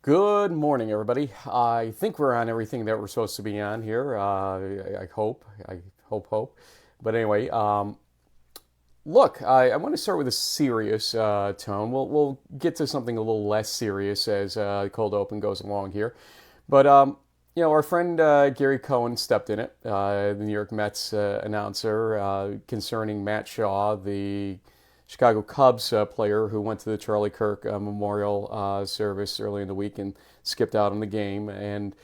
Good morning, everybody. I think we're on everything that we're supposed to be on here. I hope. I hope. But anyway, look, I want to start with a serious tone. We'll get to something a little less serious as the cold open goes along here. But our friend Gary Cohen stepped in it, the New York Mets announcer, concerning Matt Shaw, the Chicago Cubs player who went to the Charlie Kirk memorial service early in the week and skipped out on the game. And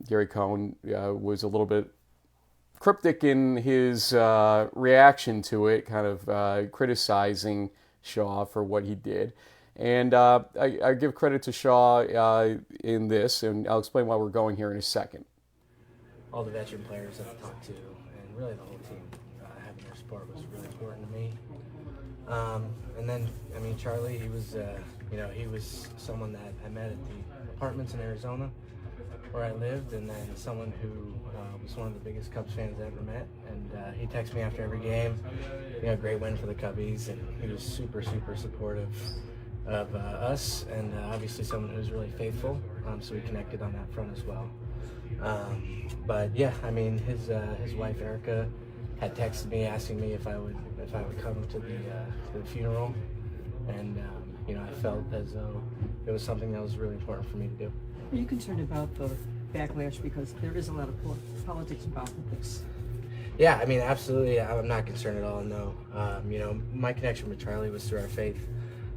Gary Cohen was a little bit cryptic in his reaction to it, kind of criticizing Shaw for what he did. And I give credit to Shaw in this, and I'll explain why we're going here in a second. All the veteran players I've talked to, and really the whole team, having their support was really important to me. And then, Charlie, he was someone that I met at the apartments in Arizona where I lived, and then someone who was one of the biggest Cubs fans I ever met. And he texted me after every game, great win for the Cubbies, and he was super, super supportive of us, and obviously someone who's really faithful, so we connected on that front as well. But yeah, his wife Erica had texted me asking me if I would come to the funeral, and I felt as though it was something that was really important for me to do. Are you concerned about the backlash, because there is a lot of politics involved with this? Yeah, absolutely. I'm not concerned at all. No, my connection with Charlie was through our faith.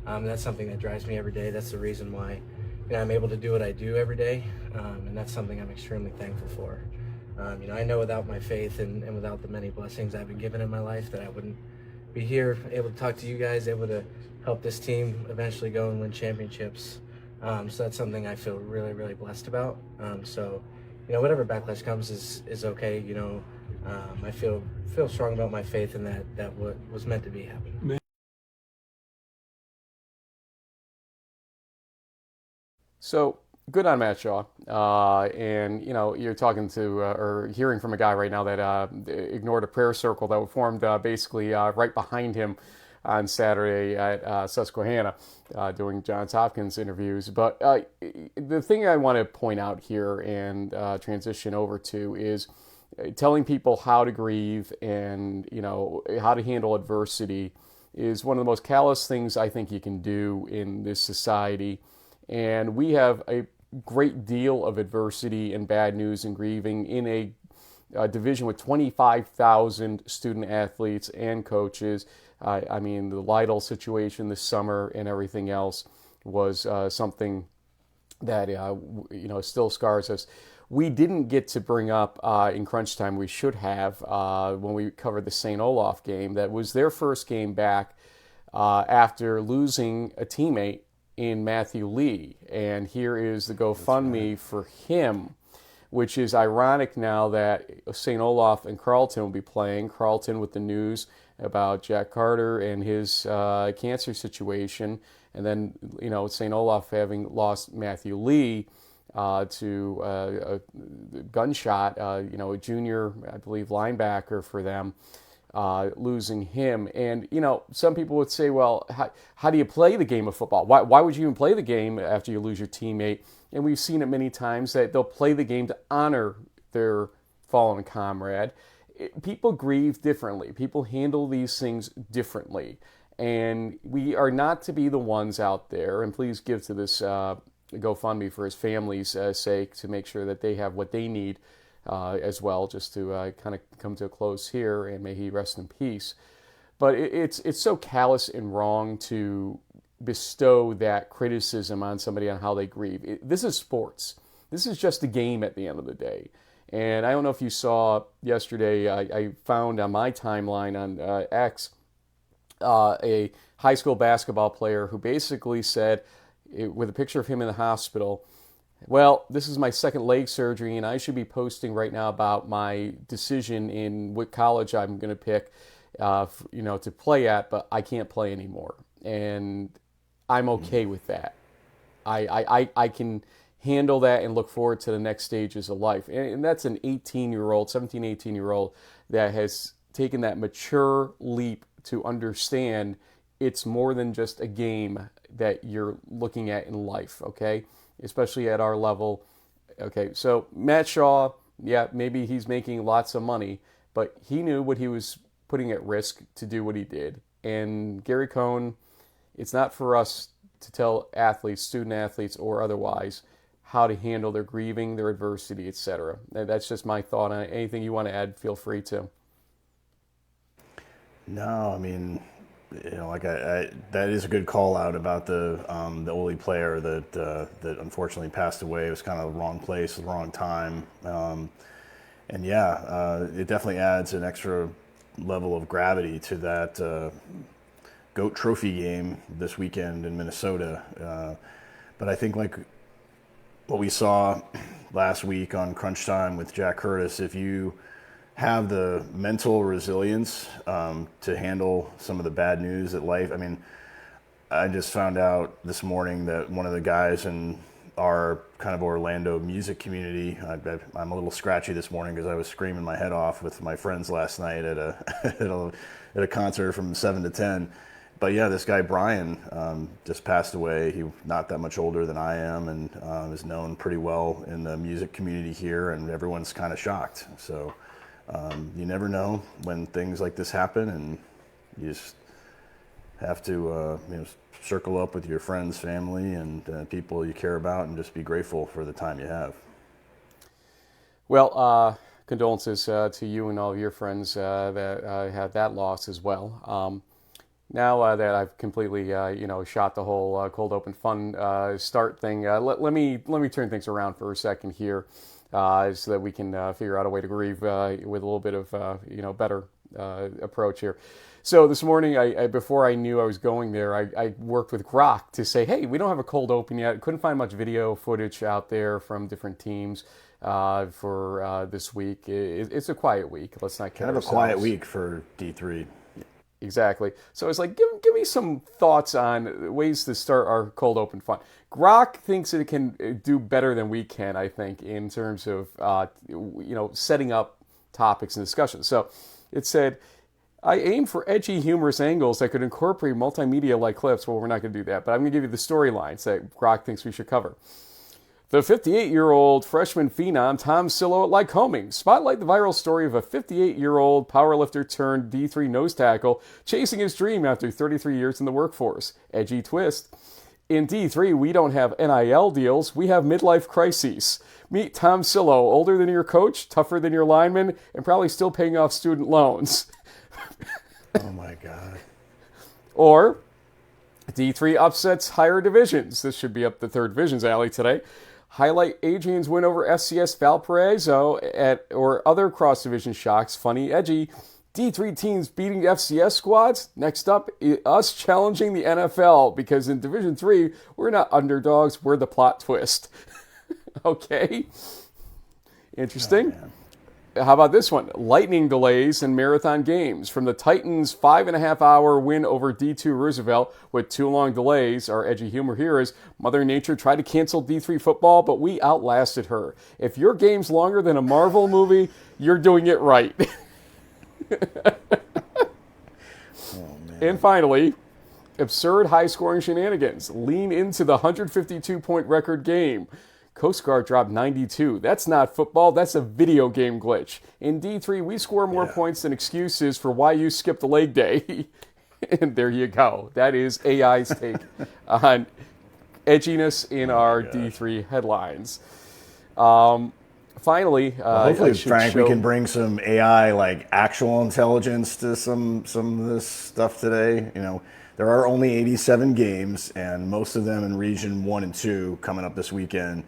That's something that drives me every day. That's the reason why I'm able to do what I do every day, and that's something I'm extremely thankful for. I know without my faith and without the many blessings I've been given in my life that I wouldn't be here able to talk to you guys, able to help this team eventually go and win championships. So that's something I feel really, really blessed about. So whatever backlash comes is okay. I feel strong about my faith and that what was meant to be happened. So good on Matt Shaw, and you're talking to or hearing from a guy right now that ignored a prayer circle that was formed basically right behind him on Saturday at Susquehanna doing Johns Hopkins interviews. But the thing I want to point out here and transition over to is telling people how to grieve and how to handle adversity is one of the most callous things I think you can do in this society. And we have a great deal of adversity and bad news and grieving in a division with 25,000 student athletes and coaches. The Lytle situation this summer and everything else was something that still scars us. We didn't get to bring up in crunch time, we should have, when we covered the St. Olaf game. That was their first game back after losing a teammate in Matthew Lee, and here is the GoFundMe for him, which is ironic now that St. Olaf and Carleton will be playing. Carleton with the news about Jack Carter and his cancer situation, and then St. Olaf having lost Matthew Lee to a gunshot, a junior, I believe, linebacker for them. Losing him. And, some people would say, well, how do you play the game of football? Why would you even play the game after you lose your teammate? And we've seen it many times that they'll play the game to honor their fallen comrade. People grieve differently. People handle these things differently. And we are not to be the ones out there, and please give to this GoFundMe for his family's sake to make sure that they have what they need as well, just to kind of come to a close here, and may he rest in peace. But it's so callous and wrong to bestow that criticism on somebody on how they grieve. This is sports. This is just a game at the end of the day. And I don't know if you saw yesterday, I found on my timeline on X a high school basketball player who basically said, with a picture of him in the hospital, well, this is my second leg surgery, and I should be posting right now about my decision in what college I'm going to pick, to play at, but I can't play anymore, and I'm okay with that. I can handle that and look forward to the next stages of life, and that's an 17, 18-year-old that has taken that mature leap to understand it's more than just a game that you're looking at in life. Okay. especially at our level. Okay, so Matt Shaw, yeah, maybe he's making lots of money, but he knew what he was putting at risk to do what he did. And Gary Cohn, it's not for us to tell athletes, student athletes or otherwise, how to handle their grieving, their adversity, etc. That's just my thought on it. Anything you want to add, feel free to. No, I mean, like I that is a good call out about the Ole player that unfortunately passed away. It was kind of the wrong place, the wrong time, and it definitely adds an extra level of gravity to that GOAT Trophy game this weekend in Minnesota. But I think like what we saw last week on Crunch Time with Jack Curtis, if you have the mental resilience to handle some of the bad news that life. I mean, I just found out this morning that one of the guys in our kind of Orlando music community, I'm a little scratchy this morning because I was screaming my head off with my friends last night at a concert from 7 to 10. But yeah, this guy Brian just passed away. He's not that much older than I am, and is known pretty well in the music community here, and everyone's kind of shocked. So you never know when things like this happen, and you just have to circle up with your friends, family, and people you care about, and just be grateful for the time you have. Well, condolences to you and all of your friends that had that loss as well. Now that I've completely, shot the whole cold open fun start thing, let me turn things around for a second here, so that we can figure out a way to grieve with a little bit of better approach here. So this morning, I before I knew I was going there, I worked with Grok to say, hey, we don't have a cold open yet. Couldn't find much video footage out there from different teams for this week. It's a quiet week. Let's not kid ourselves. Kind of a quiet week for D3. Exactly. So it's like, give me some thoughts on ways to start our cold open fun. Grok thinks that it can do better than we can, I think, in terms of setting up topics and discussions. So it said, I aim for edgy, humorous angles that could incorporate multimedia-like clips. Well, we're not going to do that, but I'm going to give you the storylines that Grok thinks we should cover. The 58-year-old freshman phenom Tom Sillo at Lycoming. Spotlight the viral story of a 58-year-old powerlifter turned D3 nose tackle chasing his dream after 33 years in the workforce. Edgy twist. In D3, we don't have NIL deals, we have midlife crises. Meet Tom Sillo, older than your coach, tougher than your lineman, and probably still paying off student loans. Oh my God. Or D3 upsets higher divisions. This should be up the third division's alley today. Highlight Adrian's win over SCS Valparaiso or other cross-division shocks. Funny, edgy. D3 teams beating FCS squads. Next up, us challenging the NFL, because in Division 3, we're not underdogs, we're the plot twist. Okay. Interesting. How about this one? Lightning delays in marathon games. From the Titans' 5.5-hour win over D2 Roosevelt with 2 long delays, our edgy humor here is Mother Nature tried to cancel D3 football, but we outlasted her. If your game's longer than a Marvel movie, you're doing it right. And finally, absurd high-scoring shenanigans. Lean into the 152-point record game. Coast Guard dropped 92. That's not football. That's a video game glitch. In D3, we score more points than excuses for why you skipped a leg day. And there you go. That is AI's take on edginess in our D3 headlines. Finally, hopefully, Frank, we can bring some AI, like actual intelligence to some of this stuff today. There are only 87 games, and most of them in Region 1 and 2 coming up this weekend.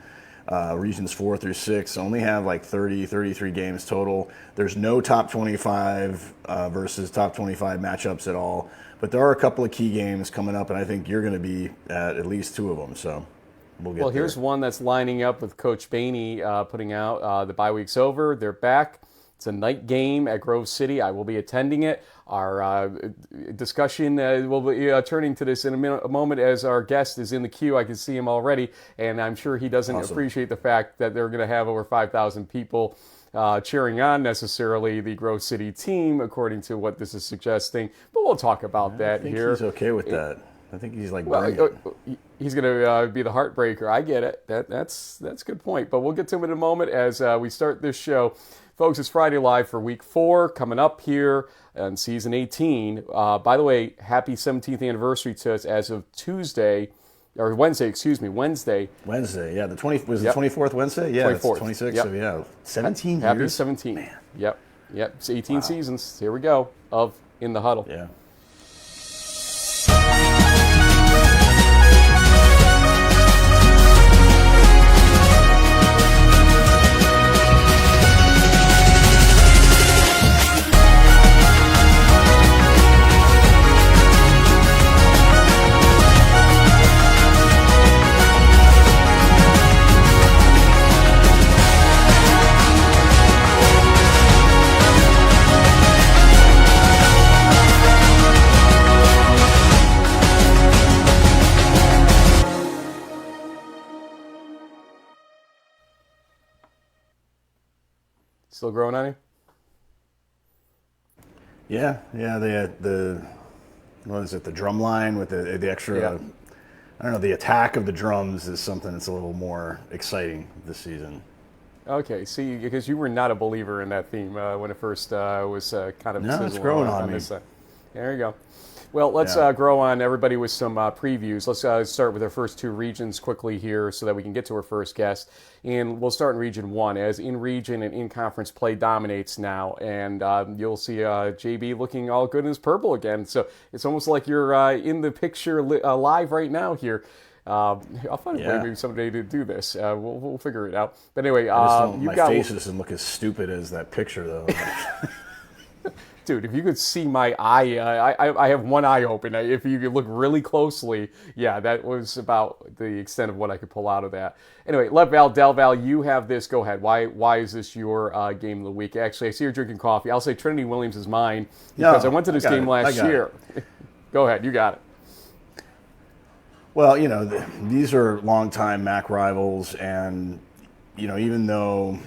Regions 4 through 6 only have like 33 games total. There's no top 25 versus top 25 matchups at all. But there are a couple of key games coming up, and I think you're going to be at least 2 of them. So we'll get there. Here's one that's lining up with Coach Bainey putting out the bye week's over. They're back. It's a night game at Grove City. I will be attending it. Our discussion will be turning to this in a moment as our guest is in the queue. I can see him already, and I'm sure he doesn't appreciate the fact that they're going to have over 5,000 people cheering on necessarily the Grove City team, according to what this is suggesting. But we'll talk about that I think here. He's okay with that. I think he's like Well, brilliant. he's going to be the heartbreaker. I get it. That's a good point. But we'll get to him in a moment as we start this show. Folks, it's Friday Live for Week 4 coming up here on Season 18. By the way, happy 17th anniversary to us as of Tuesday, or Wednesday, excuse me, Wednesday. Wednesday, yeah. The 24th Wednesday? Yeah, 24th. it's 26th, Yep. so yeah. 17 Happy years? 17. Man. Yep. It's 18 seasons. Here we go of In the Huddle. Yeah. Still growing on you? Yeah, the what is it? The drum line with the extra. Yeah. I don't know. The attack of the drums is something that's a little more exciting this season. Okay, see, because you were not a believer in that theme when it first was kind of No, it's sizzling growing on me. this side. There you go. Well, let's Yeah. grow on everybody with some previews. Let's start with our first two regions quickly here so that we can get to our first guest. And we'll start in Region 1, as in-region and in-conference play dominates now. And you'll see JB looking all good in his purple again. So it's almost like you're in the picture live right now here. I'll find a way maybe someday to do this. We'll figure it out. But anyway, I just don't, you've my got... face doesn't look as stupid as that picture, though. Dude, if you could see my eye, I have one eye open. If you could look really closely, yeah, that was about the extent of what I could pull out of that. Anyway, Lev Val, Del Val, you have this. Go ahead. Why is this your game of the week? Actually, I see you're drinking coffee. I'll say Trinity Williams is mine because I went to this game last year. Go ahead. You got it. Well, these are longtime MAC rivals, and even though,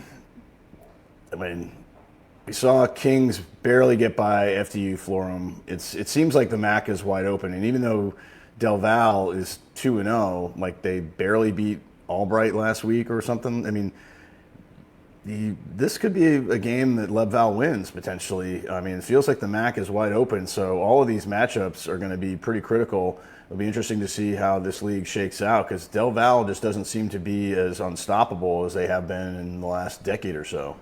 we saw Kings barely get by FDU Florham. It seems like the MAC is wide open, and even though Del Val is 2-0, like they barely beat Albright last week or something. This could be a game that Lev Val wins potentially. It feels like the MAC is wide open, so all of these matchups are going to be pretty critical. It'll be interesting to see how this league shakes out because Del Val just doesn't seem to be as unstoppable as they have been in the last decade or so.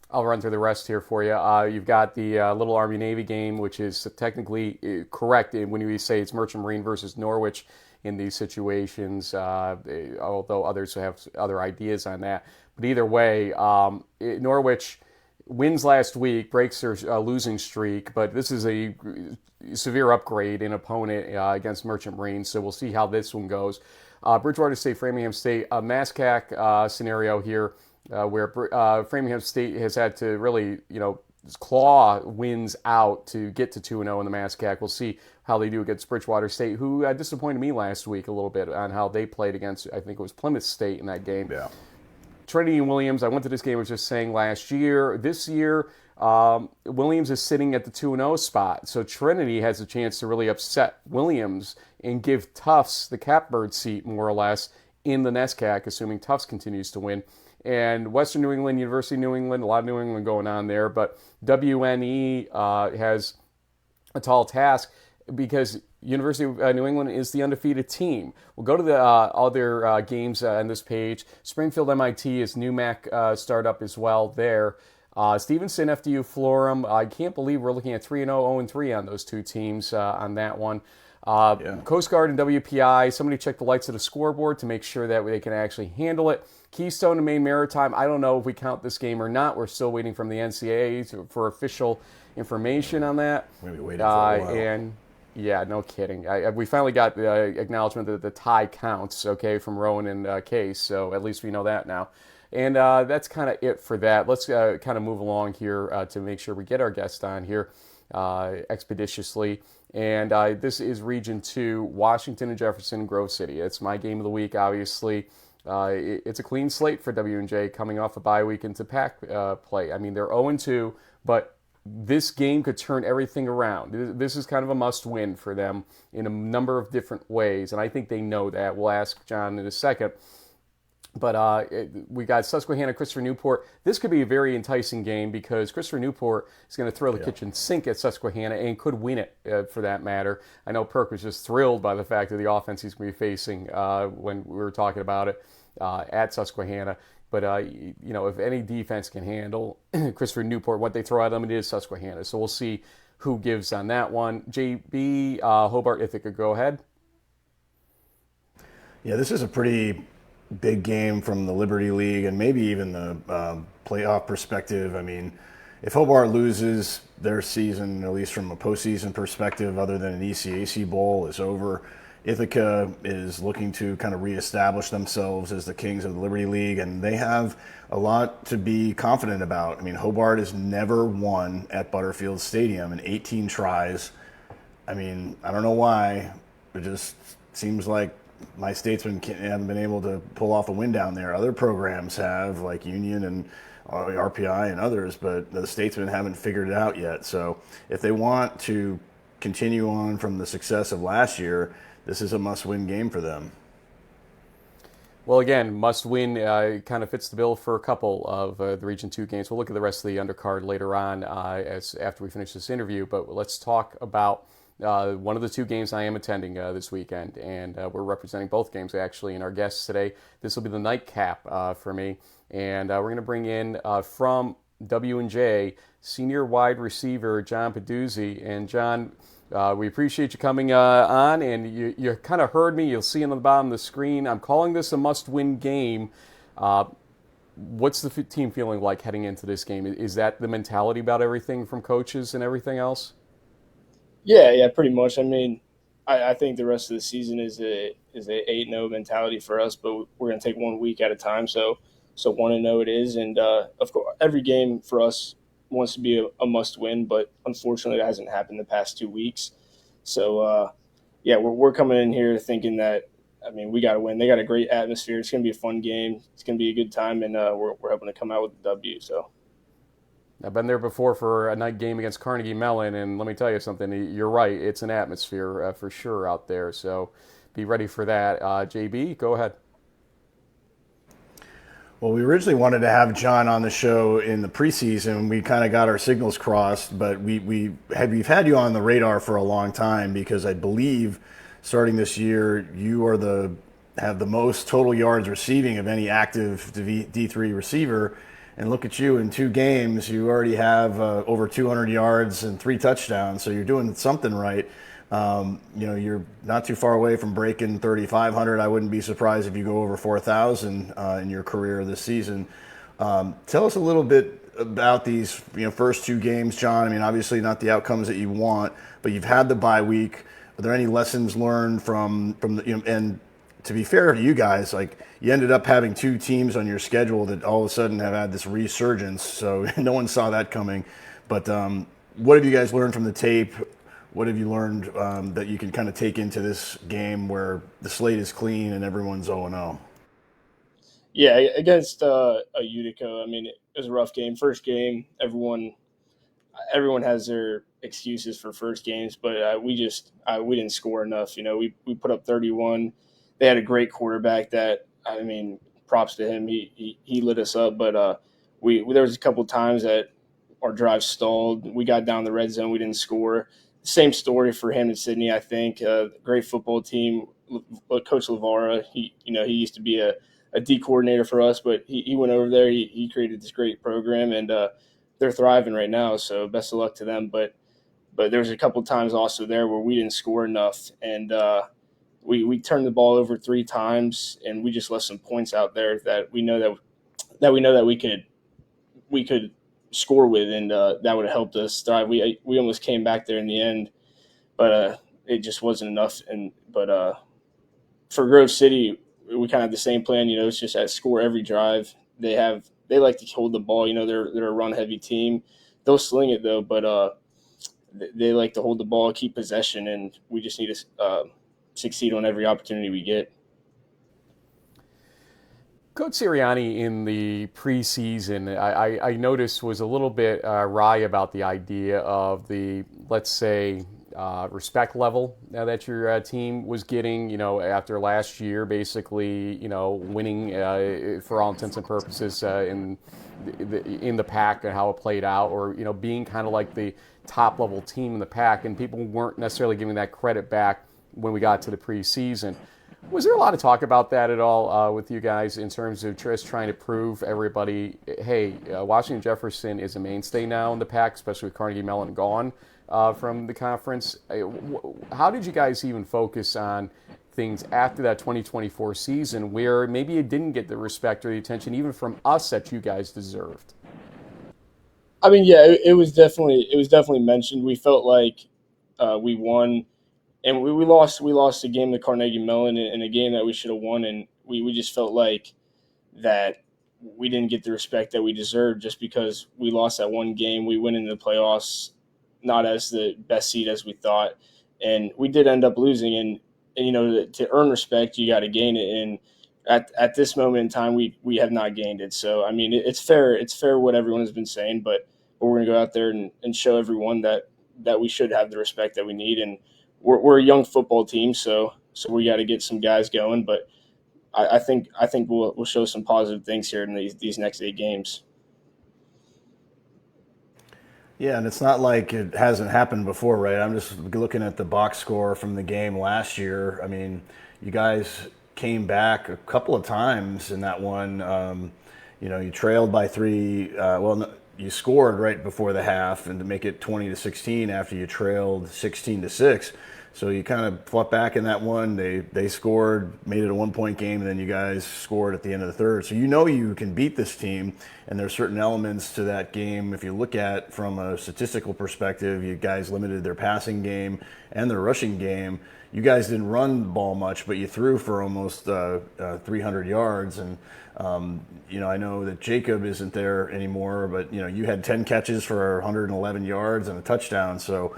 I'll run through the rest here for you. You've got the Little Army-Navy game, which is technically correct when you say it's Merchant Marine versus Norwich in these situations, although others have other ideas on that. But either way, Norwich wins last week, breaks their losing streak, but this is a severe upgrade in opponent against Merchant Marine, so we'll see how this one goes. Bridgewater State, Framingham State, a MASCAC scenario here. Where Framingham State has had to really, claw wins out to get to 2-0 in the MASCAC. We'll see how they do against Bridgewater State, who disappointed me last week a little bit on how they played against, I think it was Plymouth State in that game. Yeah. Trinity and Williams, I went to this game, I was just saying last year. This year, Williams is sitting at the 2-0 spot, so Trinity has a chance to really upset Williams and give Tufts the catbird seat, more or less, in the NESCAC, assuming Tufts continues to win. And Western New England, University of New England, a lot of New England going on there. But WNE has a tall task because University of New England is the undefeated team. We'll go to the other games on this page. Springfield MIT is new MAC startup as well there. Stevenson, FDU, Florham. I can't believe we're looking at 3-0, 0-3 on those two teams on that one. Coast Guard and WPI, somebody check the lights of the scoreboard to make sure that they can actually handle it. Keystone and Maine Maritime, I don't know if we count this game or not. We're still waiting from the NCAA for official information on that. We're going to be waiting for a while. And yeah, no kidding. We finally got the acknowledgement that the tie counts, okay, from Rowan and Case, so at least we know that now. And that's kind of it for that. Let's kind of move along here to make sure we get our guest on here expeditiously. And this is Region 2, Washington and Jefferson, Grove City. It's my game of the week, obviously. It's a clean slate for W&J coming off a bye week into PAC play. I mean, they're 0-2, but this game could turn everything around. This is kind of a must-win for them in a number of different ways, and I think they know that. We'll ask John in a second. But we got Susquehanna, Christopher Newport. This could be a very enticing game because Christopher Newport is going to throw the kitchen sink at Susquehanna and could win it for that matter. I know Perk was just thrilled by the fact of the offense he's going to be facing when we were talking about it at Susquehanna. But, if any defense can handle Christopher Newport, what they throw at them, it is Susquehanna. So we'll see who gives on that one. JB, Hobart, if it could go ahead. Yeah, this is a pretty big game from the Liberty League and maybe even the playoff perspective. I mean, if Hobart loses, their season, at least from a postseason perspective, other than an ECAC Bowl, is over. Ithaca is looking to kind of reestablish themselves as the kings of the Liberty League, and they have a lot to be confident about. I mean, Hobart has never won at Butterfield Stadium in 18 tries. I mean, I don't know why. It just seems like my Statesmen haven't been able to pull off a win down there. Other programs have, like Union and RPI and others, but the Statesmen haven't figured it out yet. So if they want to continue on from the success of last year, this is a must-win game for them. Well, again, must-win kind of fits the bill for a couple of the Region 2 games. We'll look at the rest of the undercard later on after we finish this interview, but let's talk about one of the two games I am attending this weekend, and we're representing both games, actually, and our guests today. This will be the nightcap for me, and we're going to bring in from W&J senior wide receiver John Peduzzi. And John, we appreciate you coming on, and you kind of heard me. You'll see on the bottom of the screen. I'm calling this a must-win game. What's the team feeling like heading into this game? Is that the mentality about everything from coaches and everything else? Yeah, pretty much. I mean, I think the rest of the season is a 8-0 mentality for us, but we're going to take 1 week at a time. So 1-0 it is, and of course, every game for us wants to be a must-win, but unfortunately, that hasn't happened the past 2 weeks. So we're coming in here thinking that, I mean, we got to win. They got a great atmosphere. It's going to be a fun game. It's going to be a good time, and we're hoping to come out with a W. So. I've been there before for a night game against Carnegie Mellon, and let me tell you something. You're right. It's an atmosphere for sure out there, so be ready for that. JB, go ahead. Well, we originally wanted to have John on the show in the preseason. We kind of got our signals crossed, but we've had you on the radar for a long time because I believe starting this year you have the most total yards receiving of any active D3 receiver. And look at you, in 2 games, you already have over 200 yards and 3 touchdowns, so you're doing something right. You're not too far away from breaking 3,500. I wouldn't be surprised if you go over 4,000 in your career this season. Tell us a little bit about these first 2 games, John. I mean, obviously not the outcomes that you want, but you've had the bye week. Are there any lessons learned from the and to be fair to you guys, like you ended up having 2 teams on your schedule that all of a sudden have had this resurgence, so no one saw that coming. But what have you guys learned from the tape? What have you learned that you can kind of take into this game where the slate is clean and everyone's 0-0? Yeah, against Utica, I mean, it was a rough game. First game, everyone has their excuses for first games, but we didn't score enough. We put up 31. They had a great quarterback that, I mean, props to him. He lit us up, but there was a couple times that our drive stalled. We got down the red zone. We didn't score. Same story for him in Sydney, I think. Great football team. Coach Lavara, he used to be a D coordinator for us, but he went over there. He created this great program, and they're thriving right now. So best of luck to them. But there was a couple times also there where we didn't score enough, and we turned the ball over 3 times, and we just left some points out there that we know that we could score with, and that would have helped us thrive. We almost came back there in the end, but it just wasn't enough. But for Grove City, we kind of have the same plan. It's just at score every drive. They like to hold the ball. They're a run heavy team. They'll sling it though, but they like to hold the ball, keep possession, and we just need to succeed on every opportunity we get. Coach Sirianni in the preseason, I noticed was a little bit wry about the idea of the, let's say, respect level that your team was getting, after last year, basically, winning for all intents and purposes in the pack and how it played out, or, being kind of like the top level team in the pack, and people weren't necessarily giving that credit back when we got to the preseason. Was there a lot of talk about that at all with you guys in terms of just trying to prove everybody, hey, Washington Jefferson is a mainstay now in the pack, especially with Carnegie Mellon gone from the conference? How did you guys even focus on things after that 2024 season where maybe it didn't get the respect or the attention even from us that you guys deserved? I mean, yeah, it was definitely mentioned. We felt like we won. And we lost a game to Carnegie Mellon in a game that we should have won, and we just felt like that we didn't get the respect that we deserved just because we lost that one game. We went into the playoffs not as the best seed as we thought, and we did end up losing. And to earn respect, you got to gain it. And at this moment in time, we have not gained it. So I mean, it's fair what everyone has been saying, but we're going to go out there and show everyone that we should have the respect that we need. And we're a young football team, so we got to get some guys going. But I think we'll show some positive things here in these next 8 games. Yeah, and it's not like it hasn't happened before, right? I'm just looking at the box score from the game last year. I mean, you guys came back a couple of times in that one. You trailed by 3. You scored right before the half, and to make it 20-16 after you trailed 16-6. So you kind of fought back in that one. They scored, made it a 1-point game, and then you guys scored at the end of the third. So you can beat this team, and there's certain elements to that game. If you look at from a statistical perspective, you guys limited their passing game and their rushing game. You guys didn't run the ball much, but you threw for almost 300 yards. And I know that Jacob isn't there anymore, but you had 10 catches for 111 yards and a touchdown. So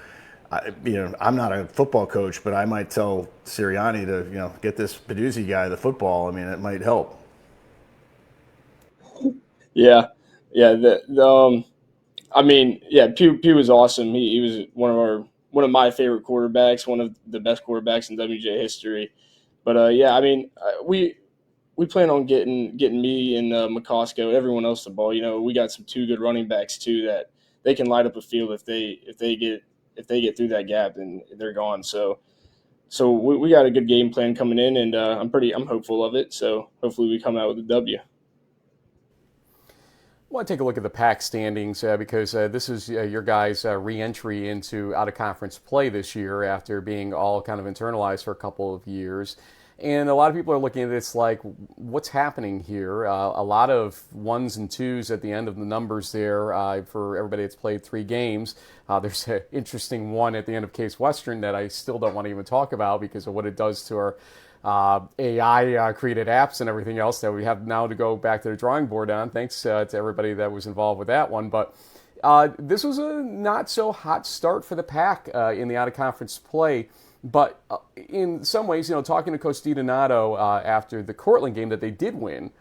I'm not a football coach, but I might tell Sirianni to get this Peduzzi guy the football. I mean, it might help. Yeah. Pew was awesome. He was one of my favorite quarterbacks, one of the best quarterbacks in WJ history. But we plan on getting me and McCosco, everyone else the ball. We got some 2 good running backs too that they can light up a field if they get through that gap and they're gone. So we got a good game plan coming in, and I'm hopeful of it. So hopefully we come out with a W. I want to take a look at the pack standings because this is your guys' re-entry into out-of-conference play this year after being all kind of internalized for a couple of years. And a lot of people are looking at this like, what's happening here? A lot of 1s and 2s at the end of the numbers there for everybody that's played 3 games. There's an interesting one at the end of Case Western that I still don't want to even talk about because of what it does to our AI created apps and everything else that we have now to go back to the drawing board on. Thanks to everybody that was involved with that one. But this was a not so hot start for the Pack in the out-of-conference play. But in some ways, talking to Coach DiDonato after the Cortland game that they did win,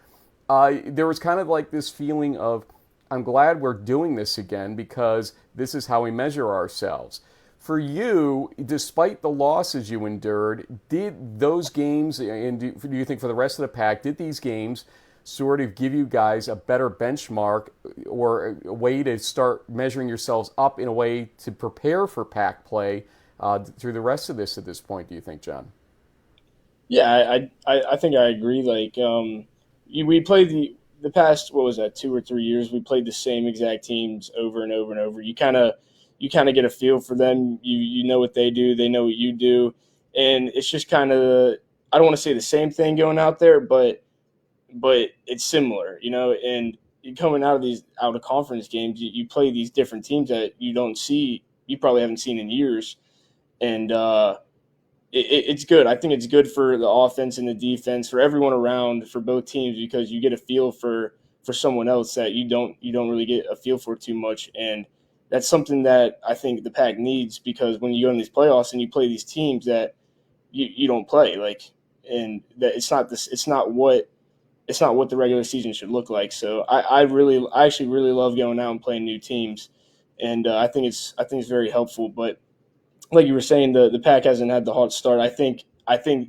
there was kind of like this feeling of, I'm glad we're doing this again because this is how we measure ourselves. For you, despite the losses you endured, did those games, and do you think for the rest of the Pack, did these games sort of give you guys a better benchmark or a way to start measuring yourselves up in a way to prepare for Pack play through the rest of this at this point, do you think, John? Yeah, I think I agree. Like, we played the past, 2 or 3 years, we played the same exact teams over and over and over. You kind of get a feel for them. You know what they do, they know what you do, and it's just kind of, I don't want to say the same thing going out there, but it's similar, and coming out of these out of conference games, you play these different teams that you probably haven't seen in years. And it's good. I think it's good for the offense and the defense, for everyone around, for both teams, because you get a feel for someone else that you don't really get a feel for too much. And that's something that I think the Pack needs, because when you go in these playoffs and you play these teams that you don't play, like, and that it's not what it's not what the regular season should look like. So I actually really love going out and playing new teams, and I think it's very helpful. But like you were saying, the pack hasn't had the hot start. I think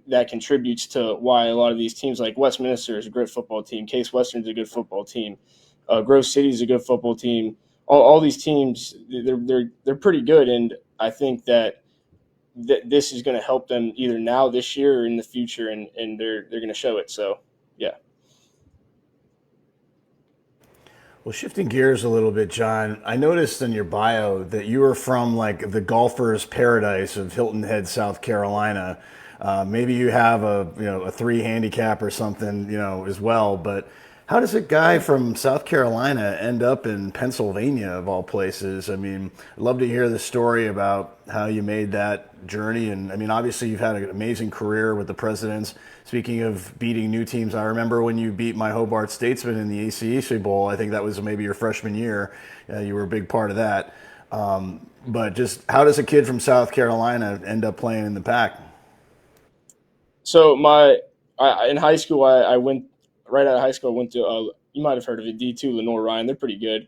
that contributes to why a lot of these teams, like Westminster, is a great football team. Case Western's a good football team. Grove City is a good football team. All these teams, they're pretty good, and I think that this is going to help them either now, this year, or in the future, and they're going to show it. So, yeah. Well, shifting gears a little bit, John, I noticed in your bio that you were from like the golfer's paradise of Hilton Head, South Carolina. Maybe you have a 3 handicap or something, as well. But how does a guy from South Carolina end up in Pennsylvania of all places? I mean, I'd love to hear the story about how you made that journey. And I mean, obviously you've had an amazing career with the Presidents. Speaking of beating new teams, I remember when you beat my Hobart Statesman in the ACHA Bowl. I think that was maybe your freshman year. You were a big part of that. But just how does a kid from South Carolina end up playing in the pack? So in high school, I went right out of high school. I went to you might have heard of it, D2 Lenore Ryan. They're pretty good.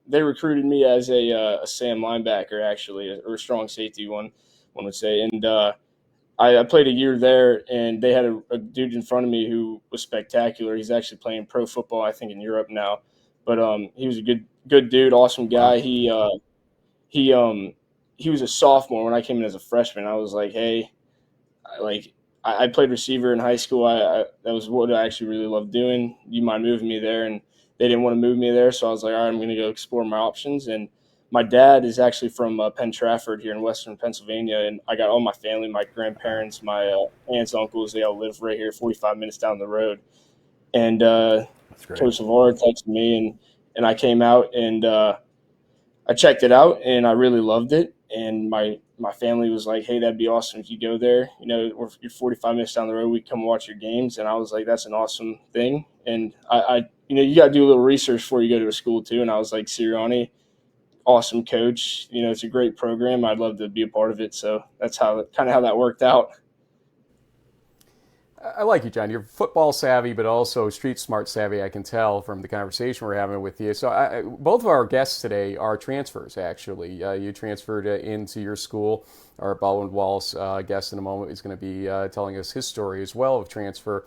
They recruited me as a Sam linebacker, actually, or a strong safety, one would say. And I played a year there, and they had a dude in front of me who was spectacular. He's actually playing pro football, I think, in Europe now. But he was a good dude, awesome guy. Wow. He was a sophomore when I came in as a freshman. I was like, hey, I played receiver in high school. That was what I actually really loved doing. You mind moving me there? And they didn't want to move me there, so I was like, all right, I'm going to go explore my options. And my dad is actually from Penn Trafford here in Western Pennsylvania, and I got all my family, my grandparents, my aunts, uncles. They all live right here, 45 minutes down the road. And That's great. Coach Savard texted me, and I came out and I checked it out, and I really loved it. And my family was like, hey, that'd be awesome if you go there. You're 45 minutes down the road. We come watch your games. And I was like, that's an awesome thing. And you got to do a little research before you go to a school too. And I was like, Sirianni, awesome coach. It's a great program. I'd love to be a part of it. So that's how that worked out. I like you, John. You're football savvy, but also street smart savvy. I can tell from the conversation we're having with you. So, both of our guests today are transfers. Actually, you transferred into your school. Our Baldwin Wallace guest in a moment is going to be telling us his story as well of transfer.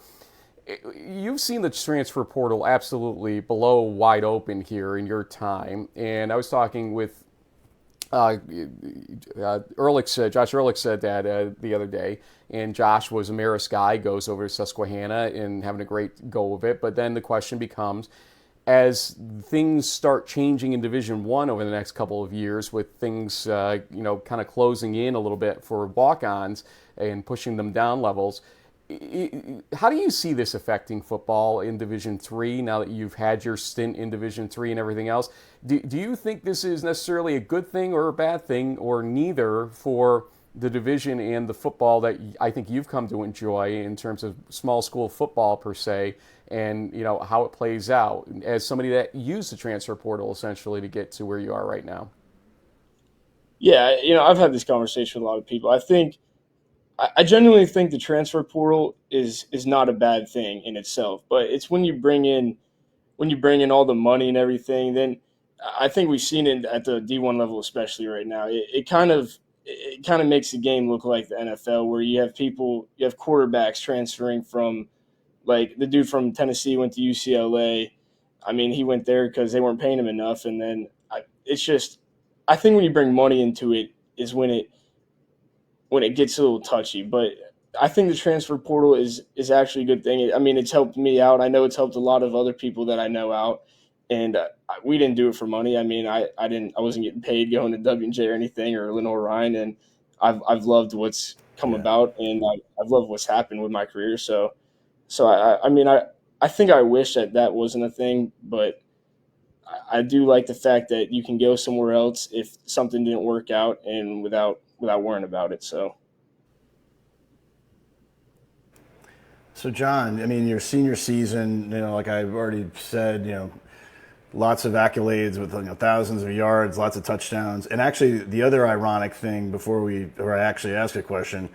You've seen the transfer portal absolutely below wide open here in your time, and I was talking with Josh Ehrlich said that the other day, and Josh was a Marist guy, goes over to Susquehanna and having a great go of it. But then the question becomes, as things start changing in Division One over the next couple of years, with things kind of closing in a little bit for walk-ons and pushing them down levels, how do you see this affecting football in Division Three now that you've had your stint in Division Three and everything else? Do you think this is necessarily a good thing or a bad thing, or neither, for the division and the football that I think you've come to enjoy in terms of small school football per se, and how it plays out as somebody that used the transfer portal essentially to get to where you are right now? Yeah, I've had this conversation with a lot of people. I genuinely think the transfer portal is not a bad thing in itself, but it's when you bring in all the money and everything, then I think we've seen it at the D1 level, especially right now. It kind of makes the game look like the NFL, where you have quarterbacks transferring from, like the dude from Tennessee went to UCLA. I mean, he went there because they weren't paying him enough, and then I think when you bring money into it is when it gets a little touchy. But I think the transfer portal is actually a good thing. I mean, it's helped me out. I know it's helped a lot of other people that I know out, and we didn't do it for money. I mean, I wasn't getting paid going to W&J or anything, or Lenore Ryan, and I've loved what's come Yeah. about, and I've loved what's happened with my career. So I mean, I think I wish that wasn't a thing, but I do like the fact that you can go somewhere else if something didn't work out, and without worrying about it. So, John, I mean, your senior season, like I've already said, lots of accolades with thousands of yards, lots of touchdowns. And actually, the other ironic thing I actually ask a question,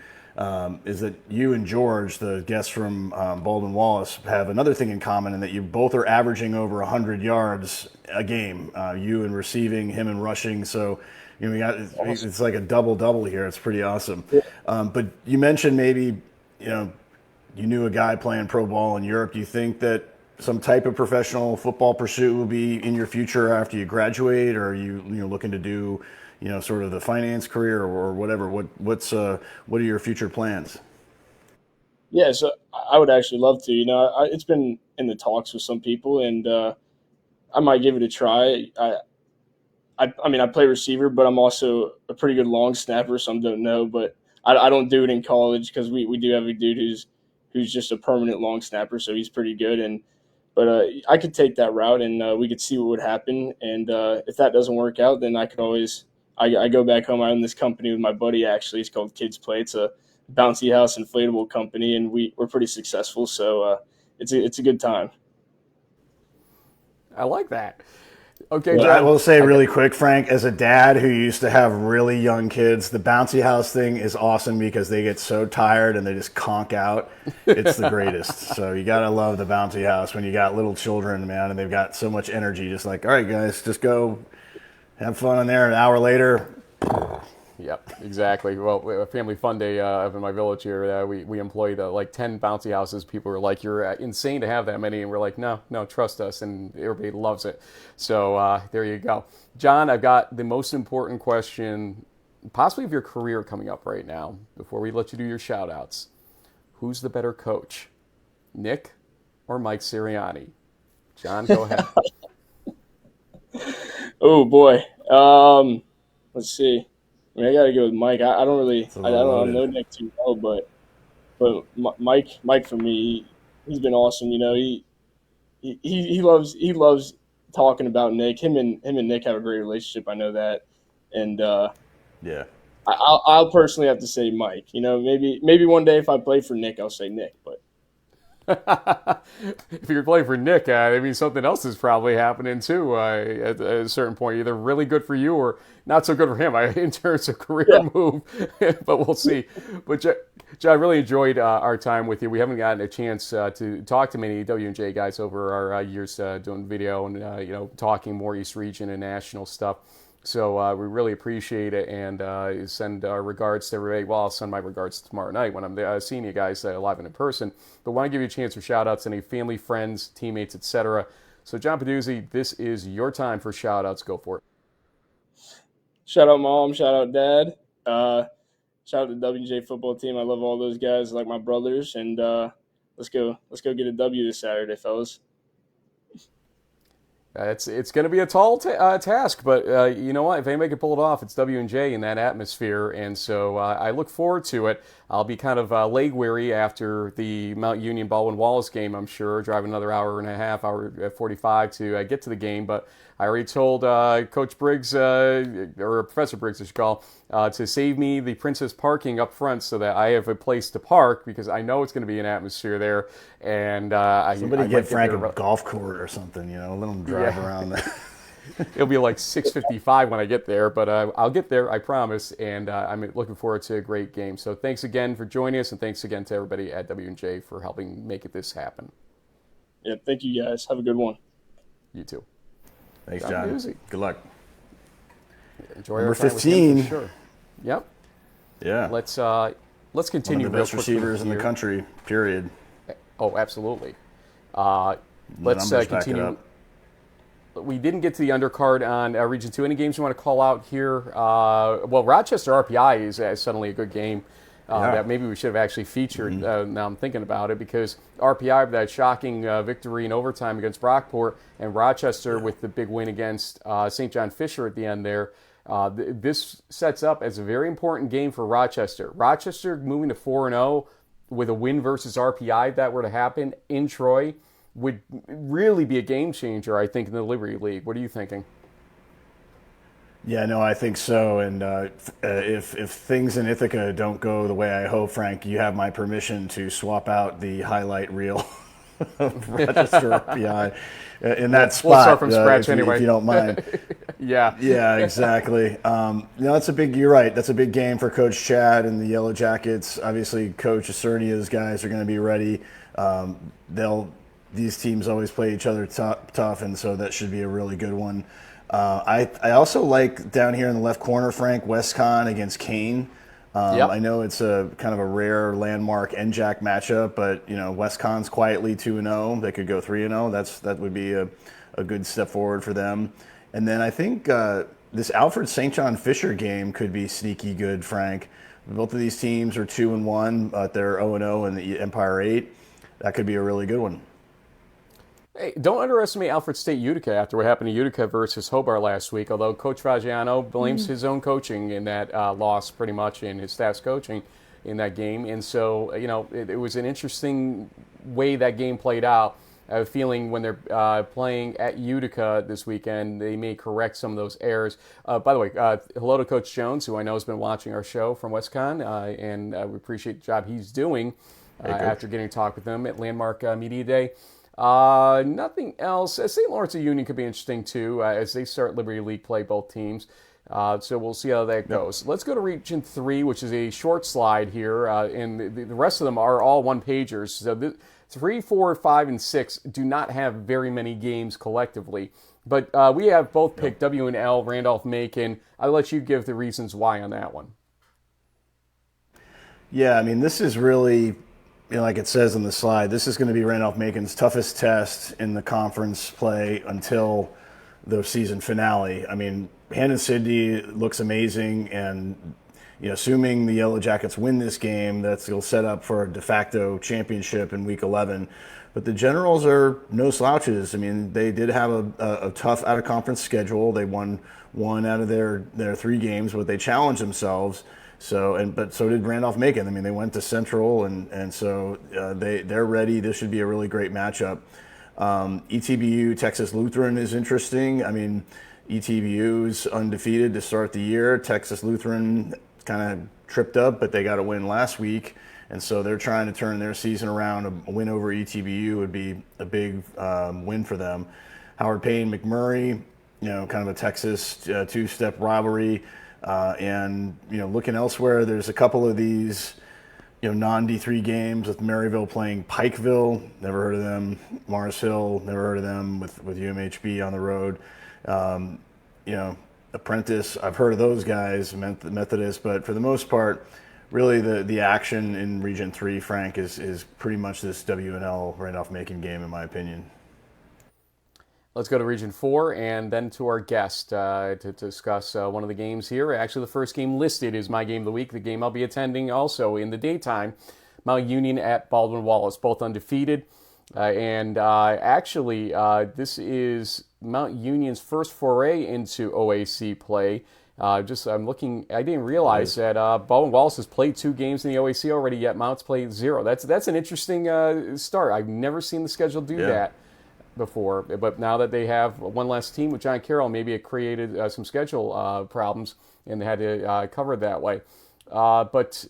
is that you and George, the guest from Baldwin Wallace, have another thing in common, in that you both are averaging over 100 yards a game. You in receiving, him in rushing. So, it's like a double here. It's pretty awesome. But you mentioned maybe, you knew a guy playing pro ball in Europe. Do you think that some type of professional football pursuit will be in your future after you graduate, or are you looking to do sort of the finance career or whatever? What are your future plans? Yeah, so I would actually love to. It's been in the talks with some people, and I might give it a try. I mean, I play receiver, but I'm also a pretty good long snapper. Some don't know, but I don't do it in college because we do have a dude who's just a permanent long snapper, so he's pretty good. But I could take that route, and we could see what would happen. And if that doesn't work out, then I could always I go back home. I own this company with my buddy. Actually, it's called Kids Play. It's a bouncy house inflatable company, and we're pretty successful. So it's a good time. I like that. Okay, Well, John. I will say really quick, Frank, as a dad who used to have really young kids, the bouncy house thing is awesome because they get so tired and they just conk out. It's the greatest. So you got to love the bouncy house when you got little children, man, and they've got so much energy. Just like, all right, guys, just go have fun in there. An hour later. Yep, exactly. Well, a family fun day up in my village here. We employed like 10 bouncy houses. People were like, "You're insane to have that many," and we're like, "No, trust us," and everybody loves it. So there you go, John. I've got the most important question, possibly of your career, coming up right now. Before we let you do your shout outs, who's the better coach, Nick or Mike Sirianni? John, go ahead. Oh boy, let's see. I mean, I got to go with Mike. I don't know Nick too well, but Mike for me, he's been awesome. He loves talking about Nick. Him and Nick have a great relationship. I know that, and Yeah. I'll personally have to say Mike. Maybe one day if I play for Nick, I'll say Nick, but. If you're playing for Nick, I mean, something else is probably happening too at a certain point. Either really good for you or not so good for him in terms of career move. But we'll see. But John, I really enjoyed our time with you. We haven't gotten a chance to talk to many W&J guys over our years doing video and talking more East Region and national stuff. So we really appreciate it, and send our regards to everybody. Well, I'll send my regards tomorrow night when I'm seeing you guys live and in person. But I want to give you a chance for shout-outs to any family, friends, teammates, etc. So, John Peduzzi, this is your time for shout-outs. Go for it. Shout out Mom, shout out Dad, shout out the WJ football team. I love all those guys, like my brothers, and let's go get a W this Saturday, fellas. It's going to be a tall task, but you know what? If anybody can pull it off, it's W&J in that atmosphere, and so I look forward to it. I'll be kind of leg weary after the Mount Union Baldwin Wallace game, I'm sure. Drive another hour and a half, hour 45 to get to the game, but I already told Coach Briggs, or Professor Briggs, I should call, to save me the Princess parking up front so that I have a place to park, because I know it's going to be an atmosphere there. And Somebody get Frank a golf court or something, let him drive around there. It'll be like 6:55 when I get there, but I'll get there, I promise, and I'm looking forward to a great game. So thanks again for joining us, and thanks again to everybody at W&J for helping make this happen. Yeah, thank you guys. Have a good one. You too. Thanks, John. Peduzzi. Good luck. Enjoy Number our time 15. with him for sure. Yep. Yeah. Let's continue. One of the best receivers in the country, period. Oh, absolutely. numbers Let's back it continue. up. We didn't get to the undercard on Region 2. Any games you want to call out here? Well, Rochester RPI is suddenly a good game that maybe we should have actually featured. Now I'm thinking about it, because RPI with that shocking victory in overtime against Brockport, and Rochester with the big win against St. John Fisher at the end there. This sets up as a very important game for Rochester. Rochester moving to 4-0 with a win versus RPI, if that were to happen in Troy, would really be a game changer, I think, in the Liberty League. What are you thinking? Yeah, no, I think so. And if things in Ithaca don't go the way I hope, Frank, you have my permission to swap out the highlight reel register RPI in that spot. We'll start from scratch if you don't mind. Yeah. Yeah, exactly. That's a big. You're right. That's a big game for Coach Chad and the Yellow Jackets. Obviously, Coach Acernia's guys are going to be ready. These teams always play each other tough, and so that should be a really good one. I also like down here in the left corner, Frank, Westcon against Kane. Yep. I know it's a kind of a rare landmark NJAC matchup, but Westcon's quietly 2-0. They could go 3-0. That would be a good step forward for them. And then I think this Alfred St. John Fisher game could be sneaky good, Frank. Both of these teams are 2-1, but they're 0-0 in the Empire 8. That could be a really good one. Hey, don't underestimate Alfred State Utica after what happened to Utica versus Hobart last week, although Coach Fagiano blames his own coaching in that loss pretty much, in his staff's coaching in that game. And so, it was an interesting way that game played out. I have a feeling when they're playing at Utica this weekend, they may correct some of those errors. By the way, hello to Coach Jones, who I know has been watching our show from WestCon, and we appreciate the job he's doing after getting to talk with him at Landmark Media Day. Nothing else. St. Lawrence Union could be interesting too, as they start Liberty League play, both teams. So we'll see how that goes. Let's go to Region 3, which is a short slide here, and the rest of them are all one-pagers. So 3, 4, 5, and 6 do not have very many games collectively. But we have both picked W&L, Randolph-Macon. I'll let you give the reasons why on that one. Yeah, I mean, this is really, like it says on the slide, this is going to be Randolph-Macon's toughest test in the conference play until the season finale. I mean, Hampden-Sydney looks amazing, and assuming the Yellow Jackets win this game, that'll set up for a de facto championship in Week 11. But the Generals are no slouches. I mean, they did have a tough out-of-conference schedule. They won one out of their 3 games, but they challenged themselves. But so did Randolph-Macon. I mean, they went to Central, and so they're ready. This should be a really great matchup. ETBU Texas Lutheran is interesting. I mean, ETBU's undefeated to start the year. Texas Lutheran kind of tripped up, but they got a win last week, and so they're trying to turn their season around. A win over ETBU would be a big win for them. Howard Payne McMurray, kind of a Texas two-step rivalry. And looking elsewhere, there's a couple of these non-D3 games with Maryville playing Pikeville. Never heard of them. Mars Hill, never heard of them with UMHB on the road. Apprentice, I've heard of those guys, Methodist, but for the most part, really the action in Region 3, Frank, is pretty much this W&L Randolph-Macon game, in my opinion. Let's go to Region 4 and then to our guest to discuss one of the games here. Actually, the first game listed is my game of the week, the game I'll be attending also in the daytime, Mount Union at Baldwin Wallace, both undefeated. This is Mount Union's first foray into OAC play. I'm looking, I didn't realize that Baldwin Wallace has played 2 games in the OAC already, yet Mount's played 0. That's an interesting start. I've never seen the schedule do that before, but now that they have one less team with John Carroll, maybe it created some schedule problems, and they had to cover it that way. But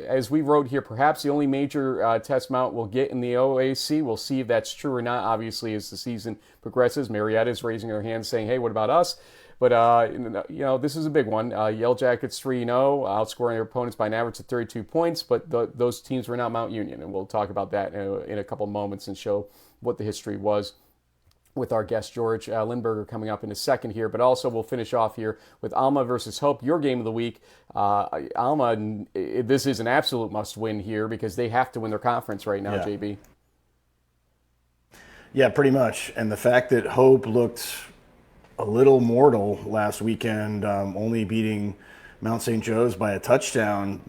as we wrote here, perhaps the only major test Mount will get in the OAC. We'll see if that's true or not, obviously, as the season progresses. Marietta is raising her hand saying, hey, what about us? But, this is a big one. Yellow Jackets 3-0, outscoring their opponents by an average of 32 points, but those teams were not Mount Union, and we'll talk about that in a couple moments and show what the history was with our guest George Linberger coming up in a second here. But also we'll finish off here with Alma versus Hope, your game of the week. Alma, this is an absolute must-win here because they have to win their conference right now, JB. Yeah, pretty much. And the fact that Hope looked a little mortal last weekend, only beating Mount St. Joe's by a touchdown,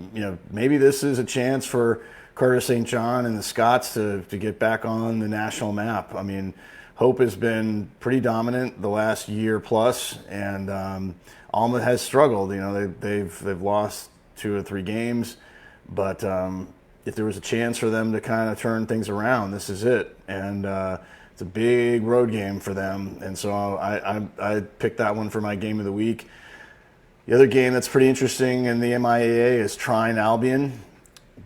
maybe this is a chance for Carter St. John and the Scots to get back on the national map. I mean, Hope has been pretty dominant the last year plus, and Alma has struggled. They've lost 2 or 3 games, but if there was a chance for them to kind of turn things around, this is it. And it's a big road game for them, and so I picked that one for my game of the week. The other game that's pretty interesting in the MIAA is Trine Albion.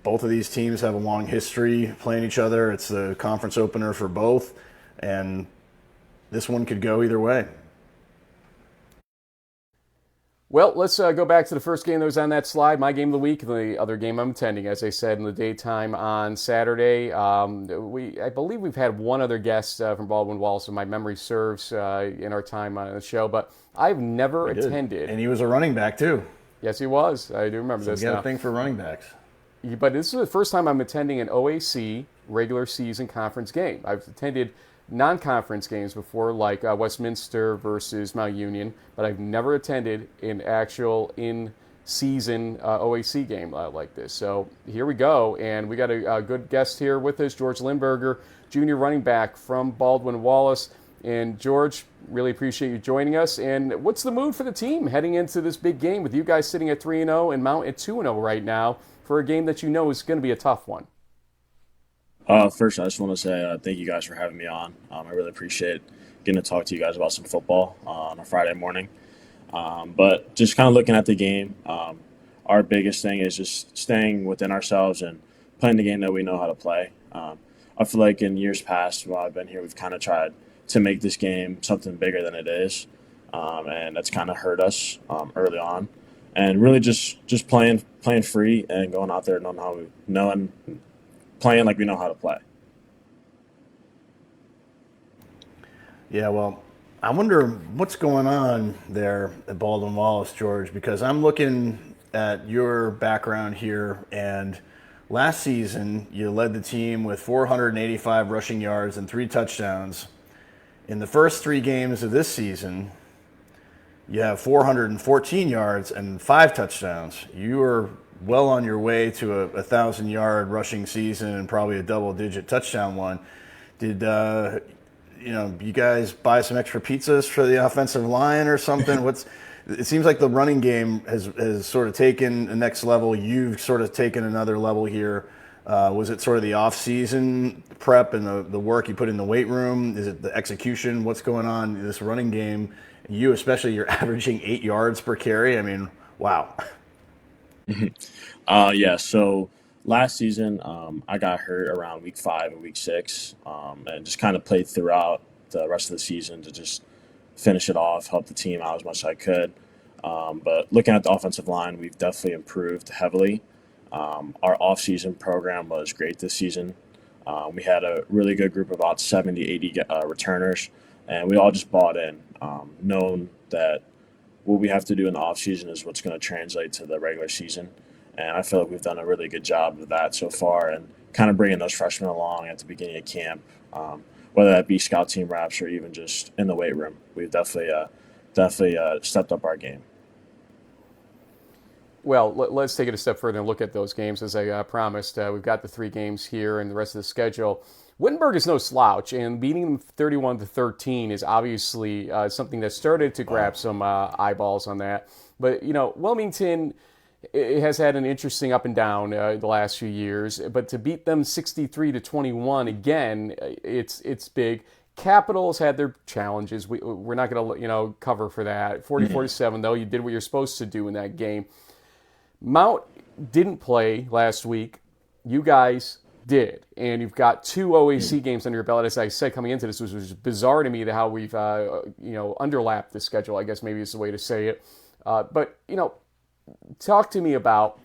both of these teams have a long history playing each other. It's the conference opener for both, and this one could go either way. Well, let's go back to the first game that was on that slide, my game of the week, the other game I'm attending, as I said, in the daytime on Saturday. I believe we've had one other guest from Baldwin Wallace, if my memory serves, in our time on the show, but I've never attended. And he was a running back, too. Yes, he was. I do remember this We got now. a thing for running backs. But this is the first time I'm attending an OAC regular season conference game. I've attended non-conference games before, like Westminster versus Mount Union, but I've never attended an actual in-season OAC game like this. So here we go, and we got a good guest here with us, George Linberger, junior running back from Baldwin Wallace. And George, really appreciate you joining us. And what's the mood for the team heading into this big game with you guys sitting at 3-0 and Mount at 2-0 right now for a game that you know is going to be a tough one? First, I just want to say thank you guys for having me on. I really appreciate getting to talk to you guys about some football on a Friday morning. But just kind of looking at the game, our biggest thing is just staying within ourselves and playing the game that we know how to play. I feel like in years past, while I've been here, we've kind of tried to make this game something bigger than it is, and that's kind of hurt us early on. And really just playing free and going out there knowing playing like we know how to play. Yeah, well, I wonder what's going on there at Baldwin Wallace, George, because I'm looking at your background here, and last season you led the team with 485 rushing yards and 3 touchdowns. In the first 3 games of this season, you have 414 yards and 5 touchdowns. You are well on your way to a 1,000-yard rushing season and probably a double-digit touchdown one. Did you guys buy some extra pizzas for the offensive line or something? It seems like the running game has sort of taken the next level. You've sort of taken another level here. Was it sort of the off-season prep and the work you put in the weight room? Is it the execution? What's going on in this running game? You especially, you're averaging 8 yards per carry. I mean, wow. Yeah, so last season I got hurt around week 5 and week 6 and just kind of played throughout the rest of the season to just finish it off, help the team out as much as I could. But looking at the offensive line, we've definitely improved heavily. Our off-season program was great this season. We had a really good group of about 70, 80 returners, and we all just bought in, knowing that what we have to do in the off-season is what's going to translate to the regular season. And I feel like we've done a really good job of that so far and kind of bringing those freshmen along at the beginning of camp, whether that be scout team reps or even just in the weight room. We've definitely stepped up our game. Well, let's take it a step further and look at those games. As I promised, we've got the 3 games here and the rest of the schedule. Wittenberg is no slouch, and beating them 31-13 is obviously something that started to grab some eyeballs on that. But, Wilmington has had an interesting up and down the last few years. But to beat them 63-21 again, it's big. Capitals had their challenges. We're not going to cover for that. 40-47, though, you did what you're supposed to do in that game. Mount didn't play last week. You guys did. And you've got 2 OAC games under your belt. As I said coming into this, which was bizarre to me how we've underlapped the schedule, I guess maybe is the way to say it. But talk to me about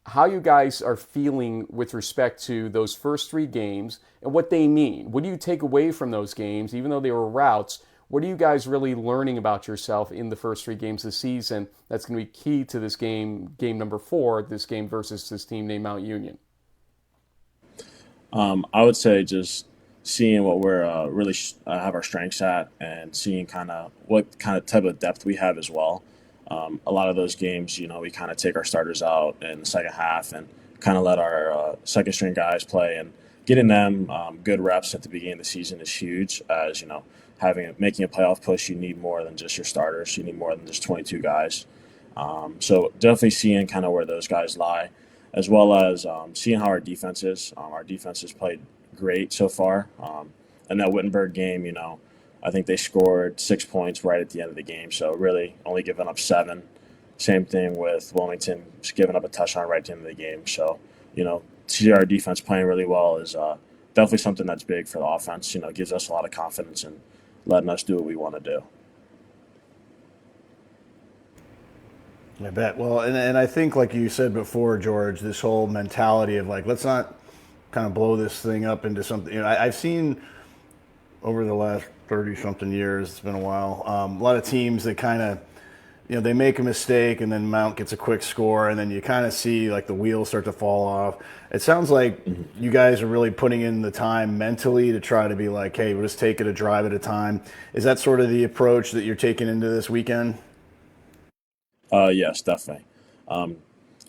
how you guys are feeling with respect to those first 3 games and what they mean. What do you take away from those games, even though they were routes? What are you guys really learning about yourself in the first 3 games of the season that's going to be key to this game number 4, this game versus this team named Mount Union? I would say just seeing what we're really have our strengths at and seeing kind of what kind of type of depth we have as well. A lot of those games, we kind of take our starters out in the second half and kind of let our second string guys play, and getting them good reps at the beginning of the season is huge. As making a playoff push, you need more than just your starters. You need more than just 22 guys. So definitely seeing kind of where those guys lie, as well as seeing how our defense is. Our defense has played great so far. And that Wittenberg game, I think they scored 6 points right at the end of the game. So really only giving up 7. Same thing with Wilmington, just giving up a touchdown right at the end of the game. So, see our defense playing really well is definitely something that's big for the offense. It gives us a lot of confidence in letting us do what we want to do. I bet. Well, and I think, like you said before, George, this whole mentality of like, let's not kind of blow this thing up into something. I've seen over the last 30-something years, it's been a while, a lot of teams that kind of, they make a mistake and then Mount gets a quick score and then you kind of see like the wheels start to fall off. It sounds like you guys are really putting in the time mentally to try to be like, hey, we'll just take it a drive at a time. Is that sort of the approach that you're taking into this weekend? Yes, definitely. Kind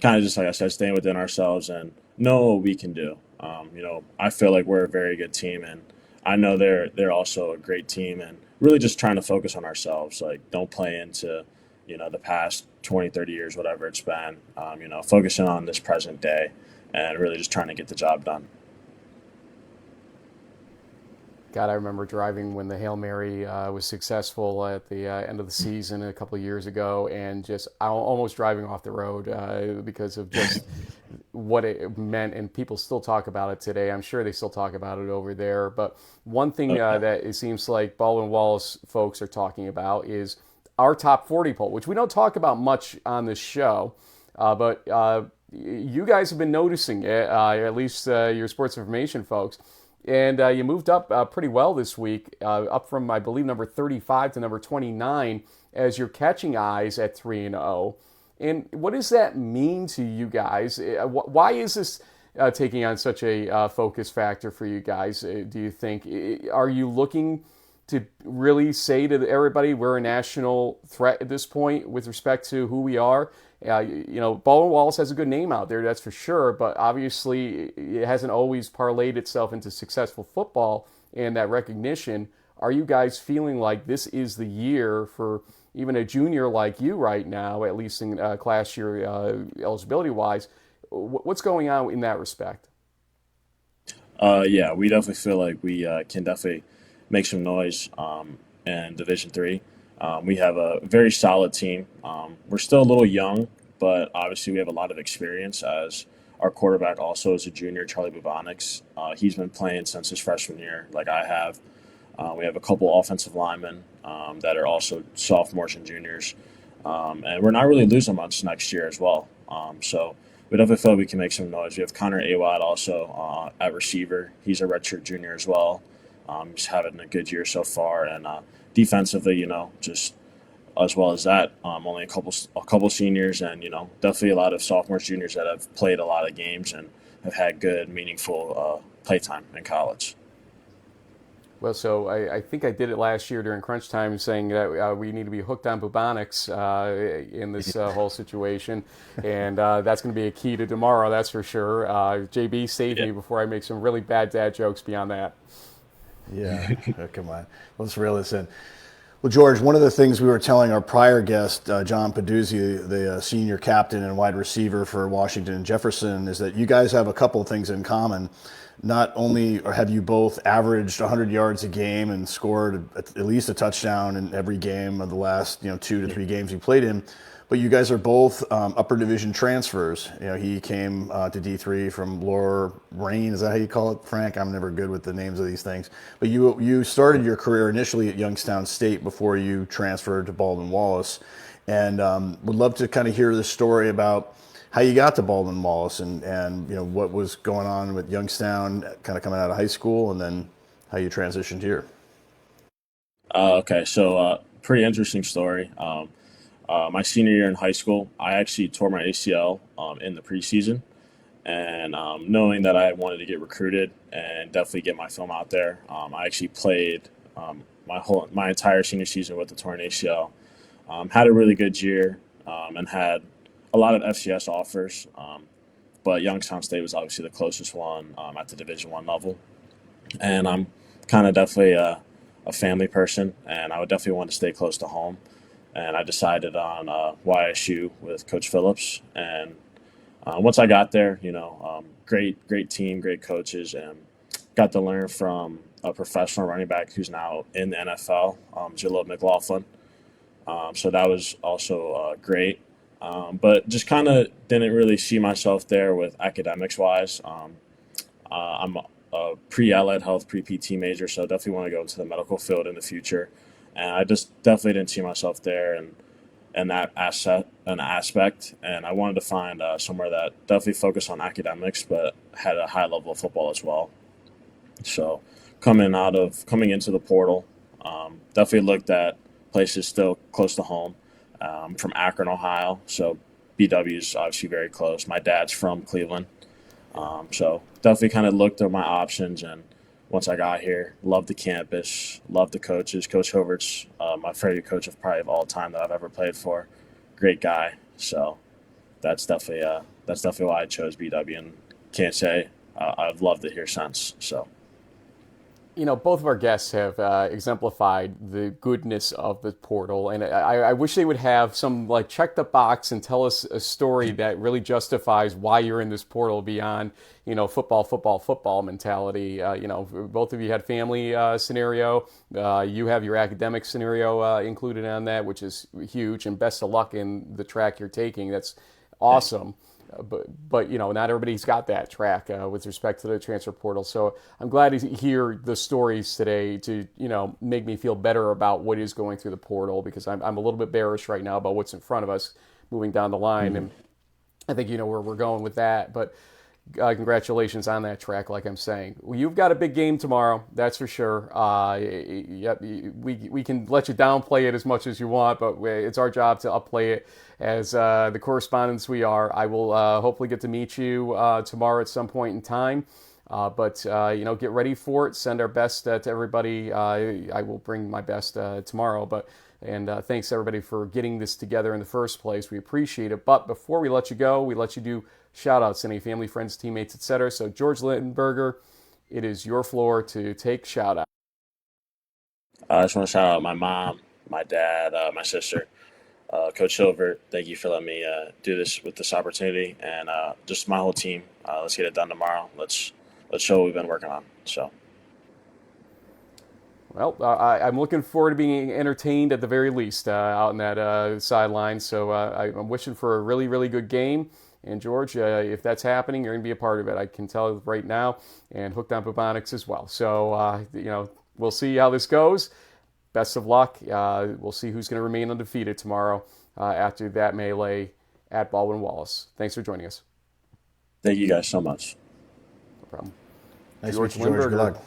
of just like I said, staying within ourselves and know what we can do. I feel like we're a very good team, and I know they're also a great team, and really just trying to focus on ourselves. Like, don't play into, the past 20, 30 years, whatever it's been. Focusing on this present day and really just trying to get the job done. God, I remember driving when the Hail Mary was successful at the end of the season a couple of years ago, and just almost driving off the road because of just what it meant. And people still talk about it today. I'm sure they still talk about it over there. But one thing that it seems like Baldwin Wallace folks are talking about is our top 40 poll, which we don't talk about much on this show, but you guys have been noticing it, at least your sports information folks. And you moved up pretty well this week, up from, I believe, number 35 to number 29 as you're catching eyes at 3-0. And what does that mean to you guys? Why is this taking on such a focus factor for you guys, do you think? Are you looking to really say to everybody we're a national threat at this point with respect to who we are? Baldwin Wallace has a good name out there, that's for sure, but obviously it hasn't always parlayed itself into successful football and that recognition. Are you guys feeling like this is the year for even a junior like you right now, at least in class year eligibility-wise? What's going on in that respect? Yeah, we definitely feel like we can definitely make some noise in Division III. We have a very solid team. We're still a little young, but obviously we have a lot of experience as our quarterback also is a junior, Charlie Bubonics. He's been playing since his freshman year, like I have. We have a couple offensive linemen that are also sophomores and juniors. And we're not really losing much next year as well. So we definitely feel like we can make some noise. We have Connor Awad also at receiver. He's a redshirt junior as well. He's having a good year so far. And defensively, just as well as that, only a couple seniors and, definitely a lot of sophomores, juniors that have played a lot of games and have had good, meaningful play time in college. Well, so I think I did it last year during crunch time saying that we need to be hooked on bubonics in this whole situation. And that's going to be a key to tomorrow, that's for sure. JB saved me before I make some really bad dad jokes beyond that. Yeah, come on. Let's reel this in. Well, George, one of the things we were telling our prior guest, John Peduzzi, the senior captain and wide receiver for Washington and Jefferson, is that you guys have a couple of things in common. Not only have you both averaged 100 yards a game and scored at least a touchdown in every game of the last 2 to 3 games you played in, but you guys are both upper division transfers. He came to D3 from Lower Rain. Is that how you call it, Frank? I'm never good with the names of these things. But you started your career initially at Youngstown State before you transferred to Baldwin Wallace. And would love to kind of hear the story about how you got to Baldwin Wallace and what was going on with Youngstown kind of coming out of high school and then how you transitioned here. Okay, so pretty interesting story. My senior year in high school, I actually tore my ACL in the preseason. And knowing that I wanted to get recruited and definitely get my film out there, I actually played my entire senior season with the torn ACL. Had a really good year and had a lot of FCS offers, but Youngstown State was obviously the closest one at the Division I level. And I'm kind of definitely a family person, and I would definitely want to stay close to home. And I decided on YSU with Coach Phillips. And once I got there, great team, great coaches, and got to learn from a professional running back who's now in the NFL, Jalil McLaughlin. So that was also great. But just kind of didn't really see myself there with academics wise. I'm a pre-allied health, pre-PT major, so definitely want to go into the medical field in the future. And I just definitely didn't see myself there and that aspect. And I wanted to find somewhere that definitely focused on academics, but had a high level of football as well. So coming into the portal, definitely looked at places still close to home. From Akron, Ohio, so BW is obviously very close. My dad's from Cleveland, so definitely kind of looked at my options. And once I got here, loved the campus, loved the coaches. Coach Hovart's my favorite coach of probably of all time that I've ever played for. Great guy. So that's definitely why I chose BW, and can't say I've loved it here since. So. Both of our guests have exemplified the goodness of the portal, and I wish they would have some check the box and tell us a story that really justifies why you're in this portal beyond football mentality. Both of you had family scenario. You have your academic scenario included on that, which is huge, and best of luck in the track you're taking. That's awesome. But not everybody's got that track with respect to the transfer portal. So I'm glad to hear the stories today to make me feel better about what is going through the portal, because I'm a little bit bearish right now about what's in front of us moving down the line, and I think where we're going with that. But congratulations on that track, like I'm saying. Well, you've got a big game tomorrow, that's for sure. Yep, we can let you downplay it as much as you want, but it's our job to upplay it as the correspondents we are. I will hopefully get to meet you tomorrow at some point in time. But get ready for it. Send our best to everybody. I will bring my best tomorrow. And thanks everybody for getting this together in the first place. We appreciate it. But before we let you go, we let you do shout outs, any family, friends, teammates, etc. So George Linberger, it is your floor to take shout out. I just want to shout out my mom, my dad, my sister, Coach Silver. Thank you for letting me do this with this opportunity, and just my whole team. Let's get it done tomorrow. Let's show what we've been working on. So. Well, I'm looking forward to being entertained at the very least out in that sideline. So I'm wishing for a really, really good game. And George, if that's happening, you're going to be a part of it. I can tell right now. And Hooked on Bubonics as well. So, we'll see how this goes. Best of luck. We'll see who's going to remain undefeated tomorrow after that melee at Baldwin Wallace. Thanks for joining us. Thank you guys so much. No problem. Nice to meet you, George. Good luck.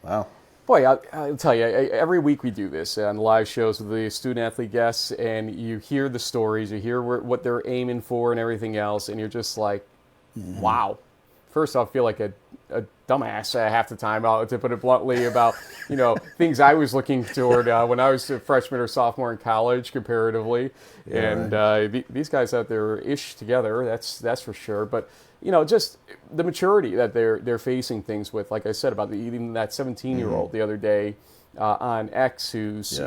Wow. Boy, I'll tell you, every week we do this on live shows with the student-athlete guests, and you hear the stories, you hear what they're aiming for and everything else, and you're just like, wow. First off, I feel like a dumbass half the time, to put it bluntly, about things I was looking toward when I was a freshman or sophomore in college, comparatively. Yeah, and these guys out there ish together, that's for sure. But just the maturity that they're facing things with, like I said about even that 17-year-old the other day on X, who's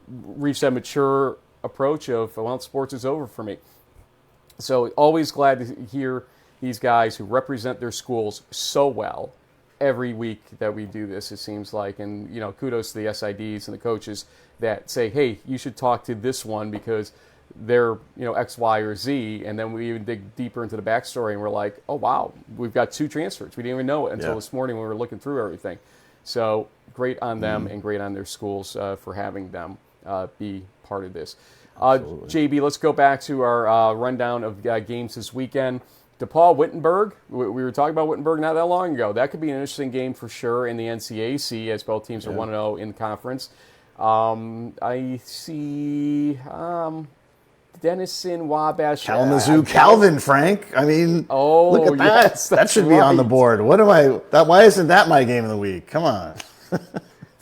reached that mature approach of, well, sports is over for me. So always glad to hear these guys who represent their schools so well every week that we do this, it seems like. And kudos to the SIDs and the coaches that say, hey, you should talk to this one because they're X, Y, or Z, and then we even dig deeper into the backstory, and we're like, oh wow, we've got 2 transfers. We didn't even know it until this morning when we were looking through everything. So great on them and great on their schools for having them be part of this. JB, let's go back to our rundown of games this weekend. DePaul, Wittenberg. We were talking about Wittenberg not that long ago. That could be an interesting game for sure in the NCAC, as both teams are 1-0 in the conference. I see Denison, Wabash, Kalamazoo, Calvin, Frank. I mean, look at that. Yes, that should be right on the board. Why isn't that my game of the week? Come on.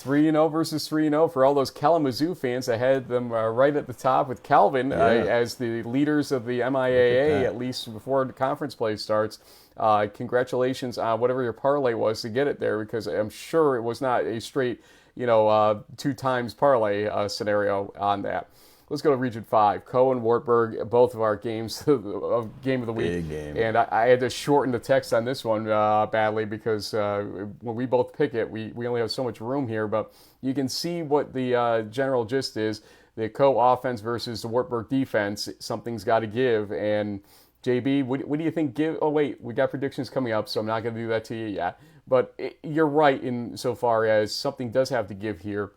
3-0 versus 3-0 for all those Kalamazoo fans. I had them right at the top with Calvin as the leaders of the MIAA, at least before the conference play starts. Congratulations on whatever your parlay was to get it there, because I'm sure it was not a straight, 2 times parlay scenario on that. Let's go to Region 5. Coe and Wartburg, both of our games of game of the week. Big game. And I had to shorten the text on this one badly because when we both pick it, we only have so much room here. But you can see what the general gist is. the Co offense versus the Wartburg defense. Something's got to give. And JB, what do you think? Oh wait, we got predictions coming up, so I'm not going to do that to you yet. But you're right in so far as something does have to give here.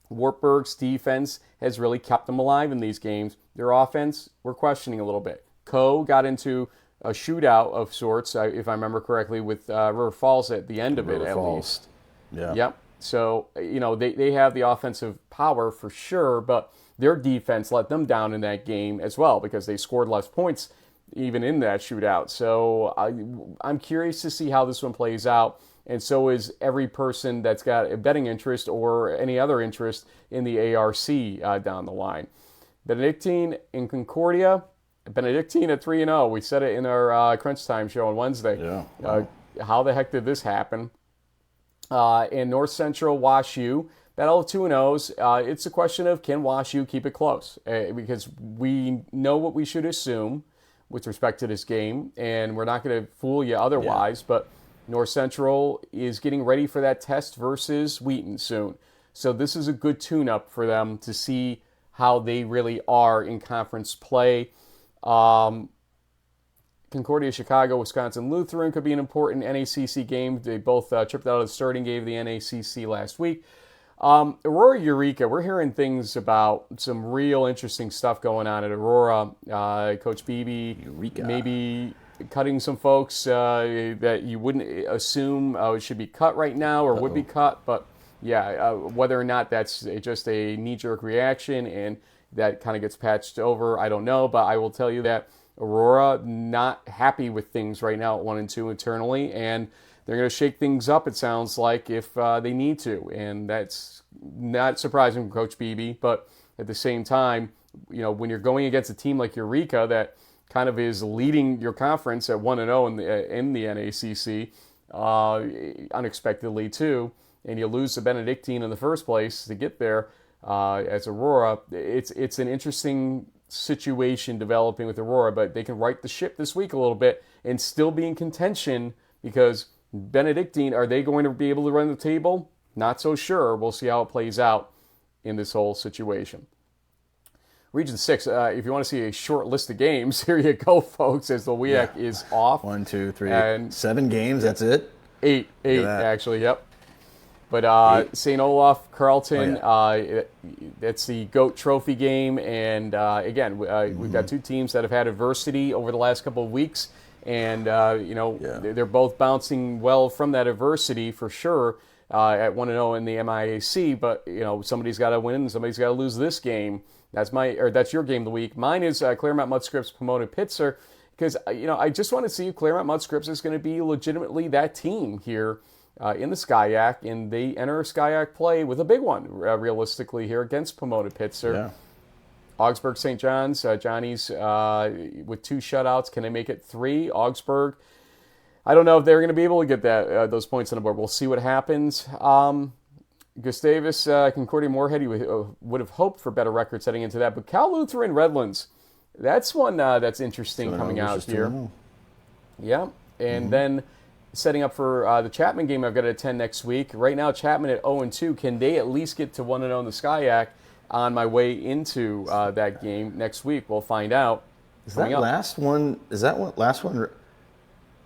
Wartburg's defense has really kept them alive in these games. Their offense, we're questioning a little bit. Co got into a shootout of sorts, if I remember correctly, with River Falls at the end of it, at least. Yeah. Yep. So, they have the offensive power for sure, but their defense let them down in that game as well because they scored less points even in that shootout. So I'm curious to see how this one plays out. And so is every person that's got a betting interest or any other interest in the ARC down the line. Benedictine in Concordia. Benedictine at 3-0. We said it in our Crunch Time show on Wednesday. Yeah. Wow. How the heck did this happen? In North Central WashU, battle of 2-0s. It's a question of can WashU keep it close? Because we know what we should assume with respect to this game, and we're not going to fool you otherwise, but North Central is getting ready for that test versus Wheaton soon. So this is a good tune-up for them to see how they really are in conference play. Concordia, Chicago, Wisconsin Lutheran could be an important NACC game. They both tripped out of the starting game of the NACC last week. Aurora, Eureka, we're hearing things about some real interesting stuff going on at Aurora. Coach Beebe maybe cutting some folks that you wouldn't assume should be cut right now or would be cut. But yeah, whether or not that's just a knee-jerk reaction and that kind of gets patched over, I don't know. But I will tell you that Aurora not happy with things right now at 1-2 internally, and they're going to shake things up, it sounds like, if they need to. And that's not surprising from Coach Beebe. But at the same time, when you're going against a team like Eureka that kind of is leading your conference at 1-0 in the NACC, unexpectedly too, and you lose to Benedictine in the first place to get there as Aurora, it's an interesting situation developing with Aurora, but they can right the ship this week a little bit and still be in contention because Benedictine, are they going to be able to run the table? Not so sure. We'll see how it plays out in this whole situation. Region 6, if you want to see a short list of games, here you go, folks, as the WIAC is off. 1, 2, 3, 7 games, that's it? 8 actually, yep. But St. Olaf, Carleton, that's the GOAT Trophy game. And again, we've got two teams that have had adversity over the last couple of weeks. And, they're both bouncing well from that adversity for sure at 1-0 in the MIAC. But, somebody's got to win and somebody's got to lose this game. That's your game of the week. Mine is Claremont Mudscripts Pomona Pitzer. Because, I just want to see if Claremont Mudscripts is going to be legitimately that team here in the SCIAC, and they enter SCIAC play with a big one, realistically, here against Pomona Pitzer. Yeah. Augsburg St. John's, Johnny's with 2 shutouts. Can they make it 3? Augsburg, I don't know if they're going to be able to get those points on the board. We'll see what happens. Gustavus, Concordia Moorhead, would have hoped for better records heading into that. But Cal Lutheran Redlands, that's one that's interesting coming out here. Yeah, and then setting up for the Chapman game I've got to attend next week. Right now, Chapman at 0-2. Can they at least get to 1-0 in the SCIAC on my way into that game next week? We'll find out. Is that last one?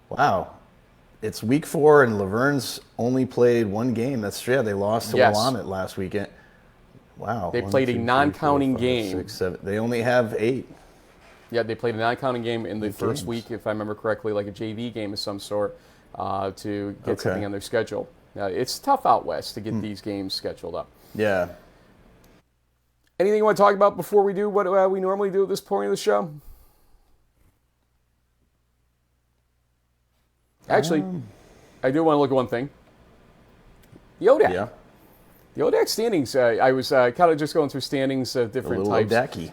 Wow. It's week 4, and Laverne's only played 1 game. That's true. Yeah, they lost to Willamette last weekend. Wow. They played a non-counting game. 6, 7. They only have 8. Yeah, they played a non-counting game in the first week, if I remember correctly, like a JV game of some sort. To get something on their schedule. It's tough out west to get these games scheduled up. Yeah. Anything you want to talk about before we do what we normally do at this point of the show? Actually, I do want to look at one thing. The ODAC. Yeah. The ODAC standings, I was kind of just going through standings of different types. ODAC-y.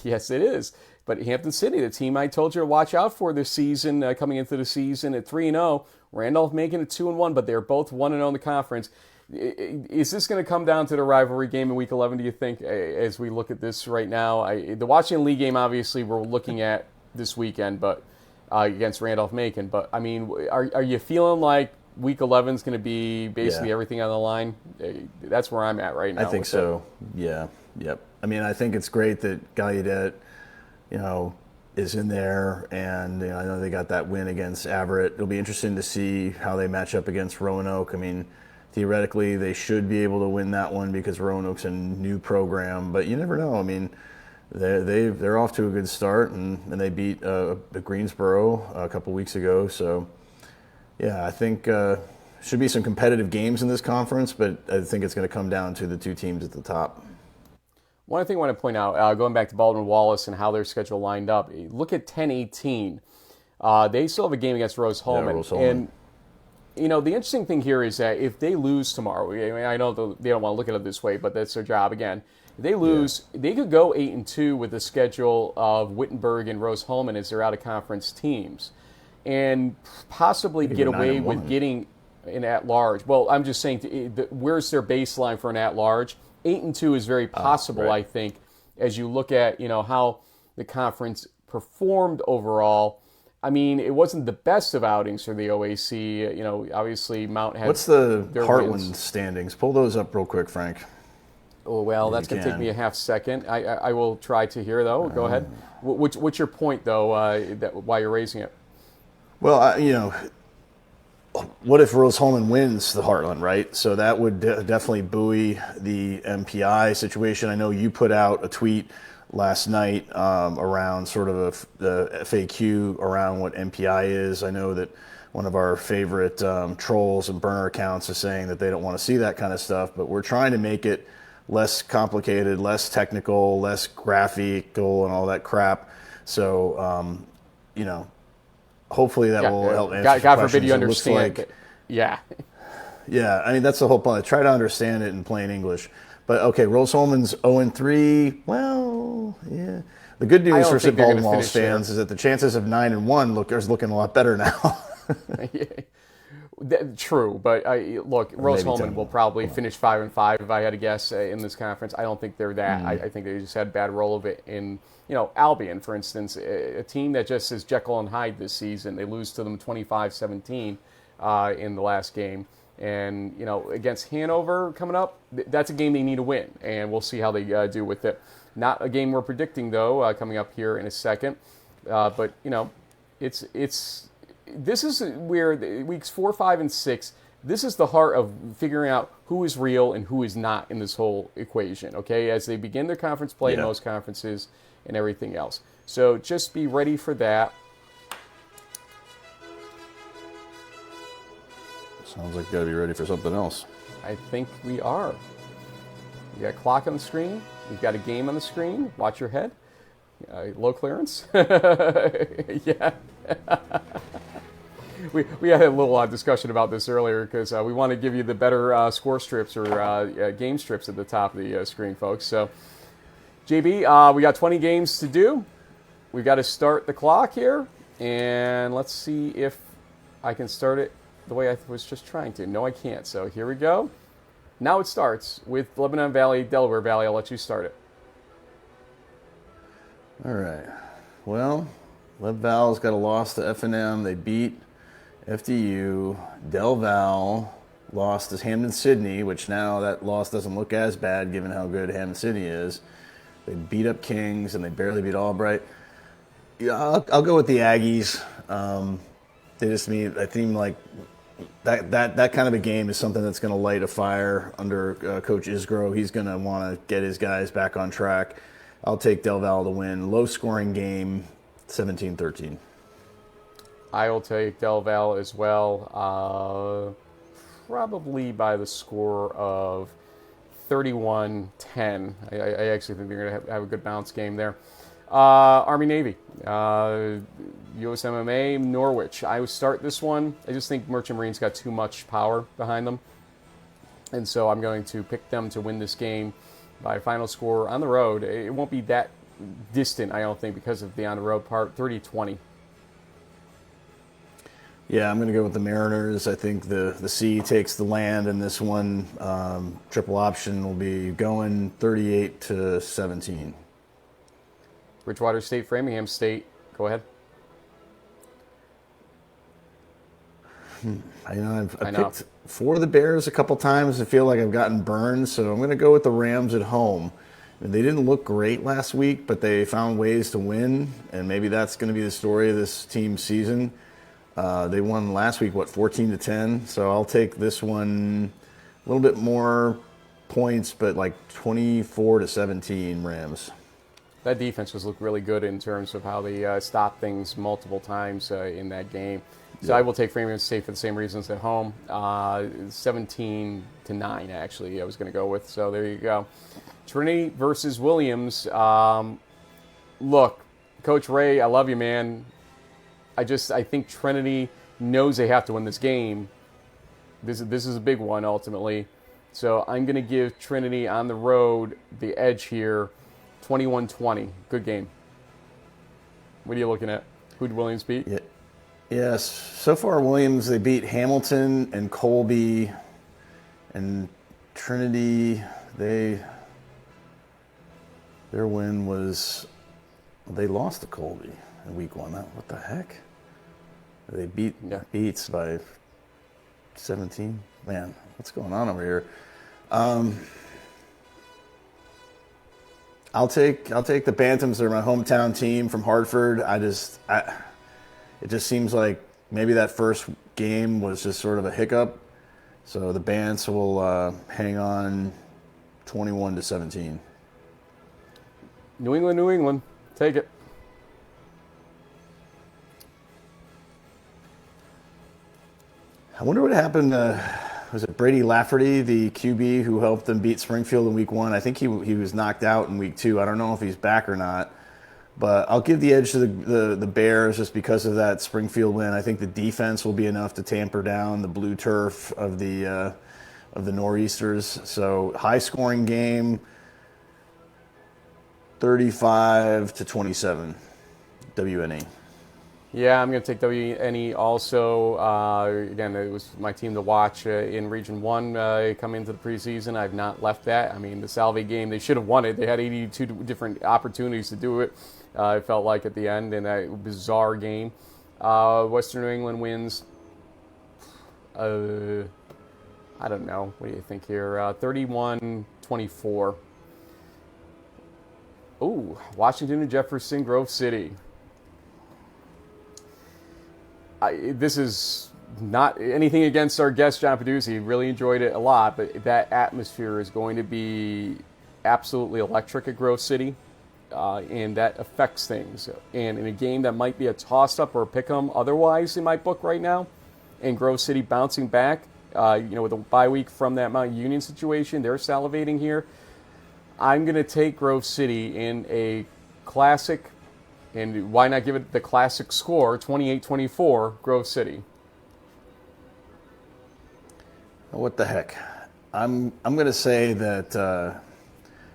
Yes, it is. But Hampton City, the team I told you to watch out for this season, coming into the season at 3-0. Randolph making it 2-1, but they're both 1-0 in the conference. Is this going to come down to the rivalry game in Week 11, do you think, as we look at this right now? The Washington League game, obviously, we're looking at this weekend, but against Randolph-Macon. But, I mean, are you feeling like Week 11 is going to be basically Yeah. everything on the line. That's where I'm at right now. I think so. Yeah. Yep. I mean, I think it's great that Gallaudet, is in there, and I know they got that win against Everett. It'll be interesting to see how they match up against Roanoke. I mean, theoretically, they should be able to win that one because Roanoke's a new program, but you never know. I mean, they're off to a good start, and they beat Greensboro a couple weeks ago. So, yeah, I think should be some competitive games in this conference, but I think it's going to come down to the two teams at the top. One thing I want to point out, going back to Baldwin Wallace and how their schedule lined up, look at 10-18. They still have a game against Rose Holman. Yeah, Rose Holman. And, the interesting thing here is that if they lose tomorrow, I mean, I know they don't want to look at it this way, but that's their job again. If they lose, they could go 8-2 with the schedule of Wittenberg and Rose Holman as their out-of-conference teams and possibly get away with getting an at-large. Well, I'm just saying, where's their baseline for an at-large? 8-2 is very possible, right. I think, as you look at how the conference performed overall. I mean, it wasn't the best of outings for the OAC. Obviously Mount had. What's the Heartland wins. standings? Pull those up real quick, Frank. Oh well, that's going to take me a half second. I will try to hear though. Go ahead. What's your point though? Why you're raising it? Well, what if Rose Holman wins the Heartland, right? So that would definitely buoy the MPI situation. I know you put out a tweet last night around sort of the FAQ around what MPI is. I know that one of our favorite trolls and burner accounts is saying that they don't want to see that kind of stuff, but we're trying to make it less complicated, less technical, less graphical and all that crap. So, hopefully that will help answer God questions. forbid you understand. Yeah. Yeah, I mean, that's the whole point. Try to understand it in plain English. But, okay, Rose Holman's 0-3. Well, yeah. The good news for Baldwin Wallace fans is that the chances of 9-1 are looking a lot better now. True, but look, Rose Holman will probably finish 5-5 if I had to guess in this conference. I don't think they're that. I think they just had bad roll of it in, Albion, for instance, a team that just is Jekyll and Hyde this season. They lose to them 25-17 in the last game. And, against Hanover coming up, that's a game they need to win, and we'll see how they do with it. Not a game we're predicting, though, coming up here in a second. But, this is where weeks 4, 5, and 6, this is the heart of figuring out who is real and who is not in this whole equation, okay, as they begin their conference play in most conferences and everything else. So just be ready for that. Sounds like you got to be ready for something else. I think we are. You got a clock on the screen. You've got a game on the screen. Watch your head. Low clearance. Yeah. We had a little discussion about this earlier because we want to give you the better score strips or game strips at the top of the screen, folks. So, JB, we got 20 games to do. We got to start the clock here, and let's see if I can start it the way I was just trying to. No, I can't. So here we go. Now it starts with Lebanon Valley, Delaware Valley. I'll let you start it. All right. Well, Lev Val's got a loss to F&M. They beat FDU. Del Val lost to Hampden-Sydney, which now that loss doesn't look as bad given how good Hampden-Sydney is. They beat up Kings, and they barely beat Albright. Yeah, I'll go with the Aggies. They just mean, I think, like that kind of a game is something that's going to light a fire under Coach Isgro. He's going to want to get his guys back on track. I'll take Del Val to win. Low-scoring game, 17-13. I will take Del Val as well, probably by the score of 31-10. I actually think they're going to have a good bounce game there. Army-Navy, USMMA, Norwich. I would start this one. I just think Merchant Marine's got too much power behind them. And so I'm going to pick them to win this game by final score on the road. It won't be that distant, I don't think, because of the on-the-road part, 30-20. Yeah, I'm going to go with the Mariners. I think the sea takes the land in this one. Triple option will be going 38-17. Bridgewater State, Framingham State. Go ahead. I've I know. picked for the Bears a couple times. I feel like I've gotten burned, so I'm going to go with the Rams at home. They didn't look great last week, but they found ways to win, and maybe that's going to be the story of this team's season. They won last week, 14-10. So I'll take this one a little bit more points, but like 24-17 Rams. That defense was looked really good in terms of how they stopped things multiple times in that game. So I will take Rams safe for the same reasons at home. 17-9, actually, I was going to go with. So there you go. Trinity versus Williams. Look, Coach Ray, I love you, man. I think Trinity knows they have to win this game. This is a big one, ultimately. So I'm going to give Trinity on the road the edge here, 21-20. Good game. What are you looking at? Who'd Williams beat? Yeah. Yes. So far, Williams, they beat Hamilton and Colby and Trinity. Their win was, they lost to Colby in week 1. What the heck? They beat Beats by 17. Man, what's going on over here? I'll take the Bantams. They're my hometown team from Hartford. It just seems like maybe that first game was just sort of a hiccup. So the Bants will hang on 21-17. New England. Take it. I wonder what happened. Was it Brady Lafferty, the QB who helped them beat Springfield in week 1? I think he was knocked out in week 2. I don't know if he's back or not. But I'll give the edge to the Bears just because of that Springfield win. I think the defense will be enough to tamper down the blue turf of the Nor'easters. So high-scoring game, 35-27, WNE. Yeah, I'm going to take WNE also. Again, it was my team to watch in Region 1 coming into the preseason. I've not left that. I mean, the Salve game, they should have won it. They had 82 different opportunities to do it, it felt like, at the end in that bizarre game. Western New England wins, I don't know. What do you think here? 31-24. Ooh, Washington and Jefferson, Grove City. This is not anything against our guest, John Peduzzi. Really enjoyed it a lot, but that atmosphere is going to be absolutely electric at Grove City, and that affects things. And in a game that might be a toss-up or a pick-em otherwise in my book right now, and Grove City bouncing back, with a bye week from that Mount Union situation, they're salivating here. I'm going to take Grove City in a classic. And why not give it the classic score, 28-24, Grove City? What the heck? I'm going to say that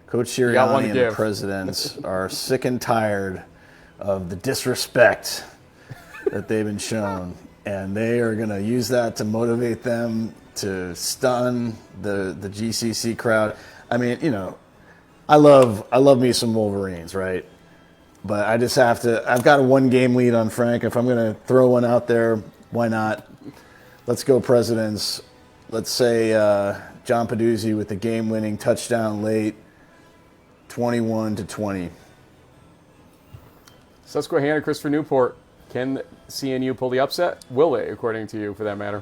Coach Sirianni and the presidents are sick and tired of the disrespect that they've been shown. And they are going to use that to motivate them to stun the GCC crowd. I mean, I love me some Wolverines, right? But I just have to, I've got a 1-game lead on Frank. If I'm going to throw one out there, why not? Let's go Presidents. Let's say John Peduzzi with the game-winning touchdown late, 21-20. Susquehanna, Christopher Newport. Can CNU pull the upset? Will they, according to you, for that matter?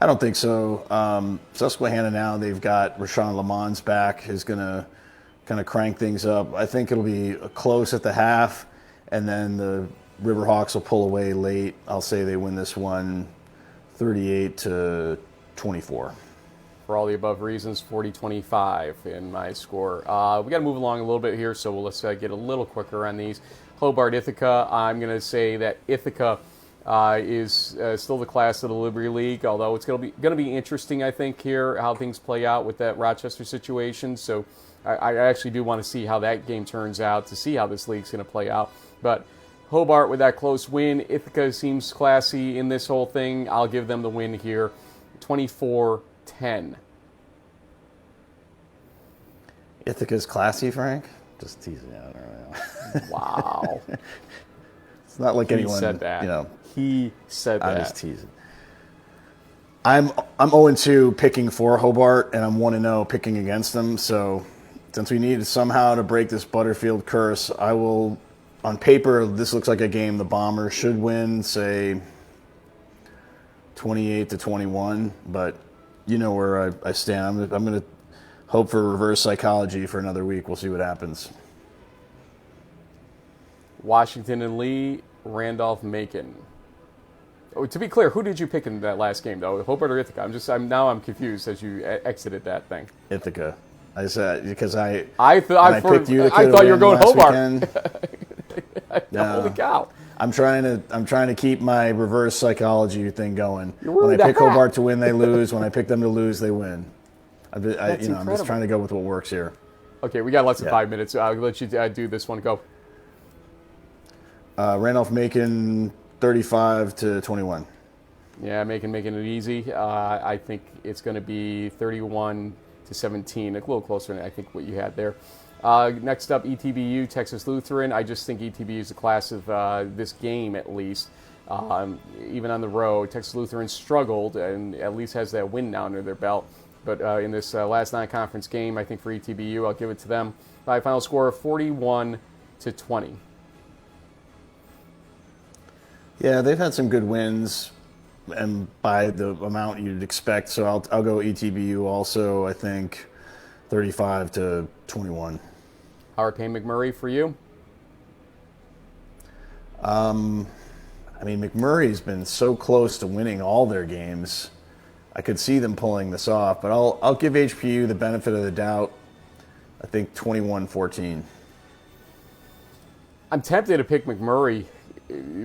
I don't think so. Susquehanna now, they've got Rashawn Lamons back, who's going to kind of crank things up. I think it'll be close at the half, and then the Riverhawks will pull away late. I'll say they win this one 38-24. For all the above reasons, 40-25 in my score. We got to move along a little bit here, so let's get a little quicker on these. Hobart, Ithaca. I'm going to say that Ithaca is still the class of the Liberty League, although it's going to be interesting, I think, here, how things play out with that Rochester situation. So I actually do want to see how that game turns out, to see how this league's going to play out. But Hobart with that close win. Ithaca seems classy in this whole thing. I'll give them the win here, 24-10. Ithaca's classy, Frank? Just teasing out right now. Wow. It's not like He anyone said that. you know. He said I'm that. just teasing. I'm 0-2 picking for Hobart, and I'm 1-0 picking against them. So since we need somehow to break this Butterfield curse, I will. On paper, this looks like a game the Bombers should win, say 28-21. But you know where I stand. I'm going to hope for reverse psychology for another week. We'll see what happens. Washington and Lee, Randolph-Macon. Oh, to be clear, who did you pick in that last game, though? Hobart or Ithaca? I'm confused as you exited that thing. Ithaca. I said because I picked Utica. I thought you were going Hobart. Holy cow! I'm trying to keep my reverse psychology thing going. Really when I pick Hobart to win, they lose. When I pick them to lose, they win. I'm just trying to go with what works here. Okay, we got less than 5 minutes. I'll let you do this one. Go. Randolph-Macon 35-21. Yeah, making it easy. I think it's going to be 31-17, a little closer than I think what you had there. Next up, ETBU, Texas Lutheran. I just think ETBU is the class of this game, at least. Even on the road, Texas Lutheran struggled and at least has that win now under their belt. But in this last non-conference game, I think for ETBU, I'll give it to them by a final score of 41-20. Yeah, they've had some good wins, and by the amount you'd expect. So I'll go ETBU also. I think 35-21. Howard Payne McMurray for you? McMurray's been so close to winning all their games. I could see them pulling this off, but I'll give HPU the benefit of the doubt. I think 21-14. I'm tempted to pick McMurray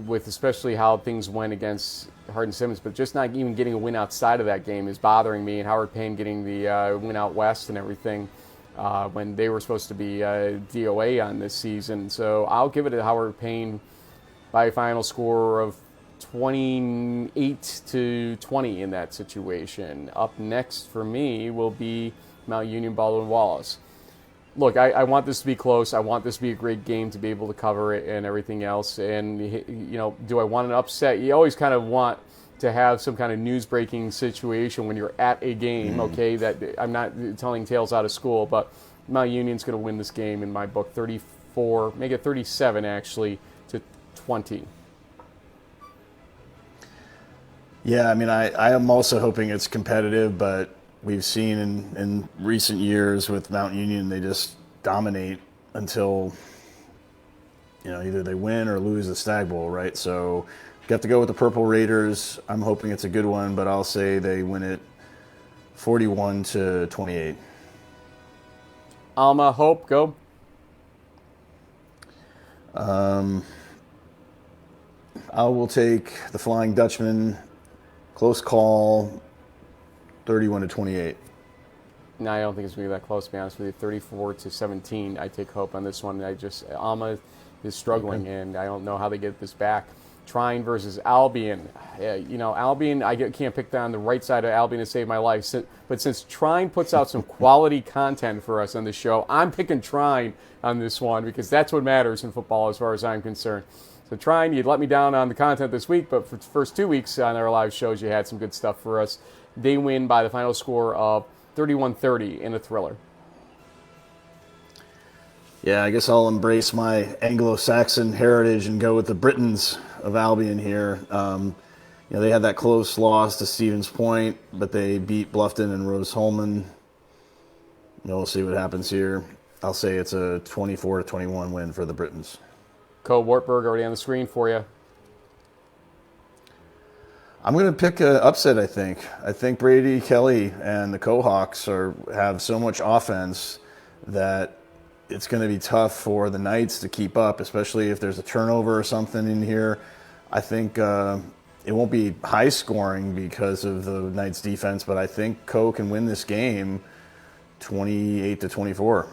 with especially how things went against Hardin Simmons, but just not even getting a win outside of that game is bothering me, and Howard Payne getting the win out west and everything when they were supposed to be DOA on this season. So I'll give it to Howard Payne by a final score of 28-20 in that situation. Up next for me will be Mount Union Baldwin Wallace. Look, I want this to be close. I want this to be a great game to be able to cover it and everything else. And, do I want an upset? You always kind of want to have some kind of news-breaking situation when you're at a game, okay? That I'm not telling tales out of school, but Mount Union's going to win this game in my book, 34, make it 37, actually, to 20. Yeah, I am also hoping it's competitive, but we've seen in recent years with Mount Union, they just dominate until, either they win or lose the Stag Bowl, right? So you have to go with the Purple Raiders. I'm hoping it's a good one, but I'll say they win it 41-28. Alma, Hope, go. I will take the Flying Dutchman. Close call, 31-28. No, I don't think it's going to be that close, to be honest with you. 34-17, I take Hope on this one. Alma is struggling, and I don't know how they get this back. Trine versus Albion. Albion, I can't pick that on the right side of Albion to save my life. But since Trine puts out some quality content for us on the show, I'm picking Trine on this one because that's what matters in football as far as I'm concerned. So Trine, you'd let me down on the content this week, but for the first 2 weeks on our live shows, you had some good stuff for us. They win by the final score of 31-30 in a thriller. Yeah, I guess I'll embrace my Anglo-Saxon heritage and go with the Britons of Albion here. They had that close loss to Stevens Point, but they beat Bluffton and Rose-Hulman. We'll see what happens here. I'll say it's a 24-21 win for the Britons. Co Wartburg already on the screen for you. I'm going to pick an upset, I think. I think Brady Kelly and the Cohawks have so much offense that it's going to be tough for the Knights to keep up, especially if there's a turnover or something in here. I think it won't be high scoring because of the Knights' defense, but I think Co can win this game 28-24.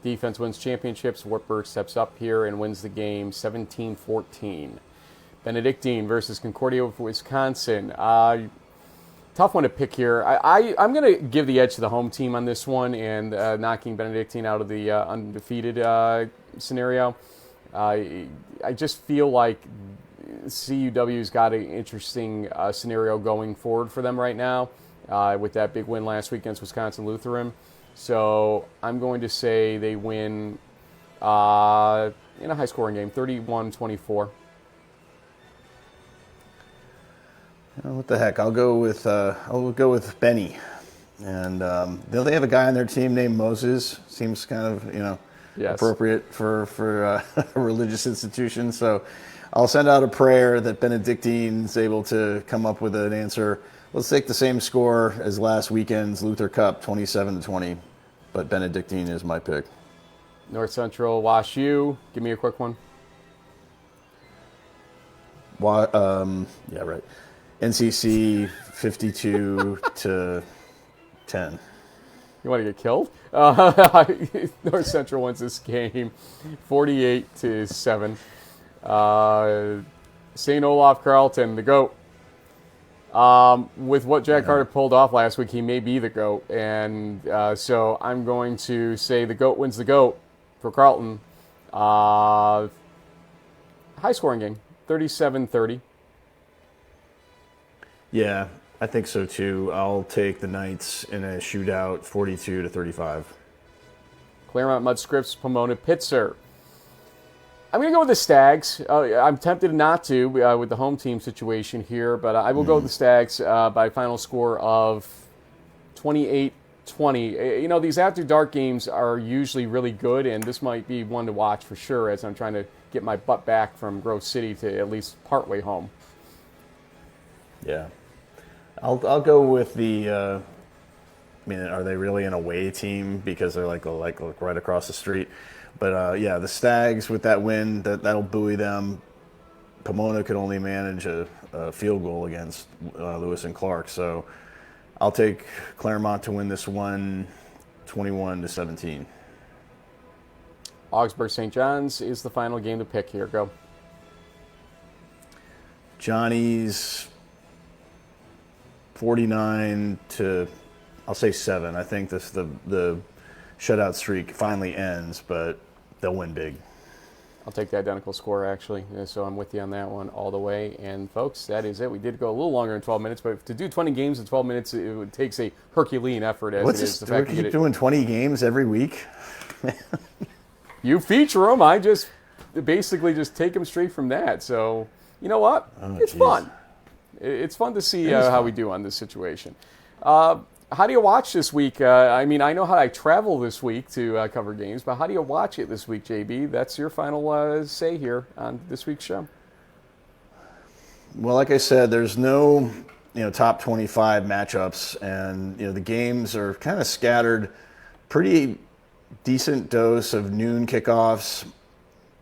Defense wins championships. Wartburg steps up here and wins the game 17-14. Benedictine versus Concordia of Wisconsin. Tough one to pick here. I'm going to give the edge to the home team on this one and knocking Benedictine out of the undefeated scenario. I just feel like CUW's got an interesting scenario going forward for them right now with that big win last week against Wisconsin Lutheran. So I'm going to say they win in a high-scoring game, 31-24. What the heck? I'll go with Benny, and they have a guy on their team named Moses. Seems kind of Yes. appropriate for a religious institution. So I'll send out a prayer that Benedictine's able to come up with an answer. Let's take the same score as last weekend's Luther Cup, 27-20, but Benedictine is my pick. North Central, Wash U. Give me a quick one. Yeah, right. NCC 52-10. You want to get killed? North Central wins this game 48-7. St. Olaf Carleton, the GOAT. With what Jack Carter pulled off last week, he may be the GOAT. And so I'm going to say the GOAT wins the GOAT for Carleton. High scoring game, 37-30. Yeah, I think so too. I'll take the Knights in a shootout, 42-35. Claremont Mud Scripts, Pomona Pitzer. I'm going to go with the Stags. I'm tempted not to with the home team situation here, but I will go with the Stags by a final score of 28-20. These after dark games are usually really good, and this might be one to watch for sure as I'm trying to get my butt back from Grove City to at least partway home. Yeah. I'll go with the. Are they really an away team because they're like right across the street? But yeah, the Stags with that win that'll buoy them. Pomona could only manage a field goal against Lewis and Clark, so I'll take Claremont to win this one, 21-17. Augsburg St. John's is the final game to pick here. Go. Johnny's 49 to, I'll say 7. I think the shutout streak finally ends, but they'll win big. I'll take the identical score, actually. So I'm with you on that one all the way. And, folks, that is it. We did go a little longer than 12 minutes, but to do 20 games in 12 minutes, it takes a Herculean effort as What's it is. this? We keep doing 20 games every week? You feature them. I just basically just take them straight from that. So, you know what? It's fun. It's fun to see how we do on this situation. How do you watch this week? I know how I travel this week to cover games, but how do you watch it this week, JB? That's your final say here on this week's show. Well, like I said, there's no top 25 matchups, and the games are kind of scattered. Pretty decent dose of noon kickoffs.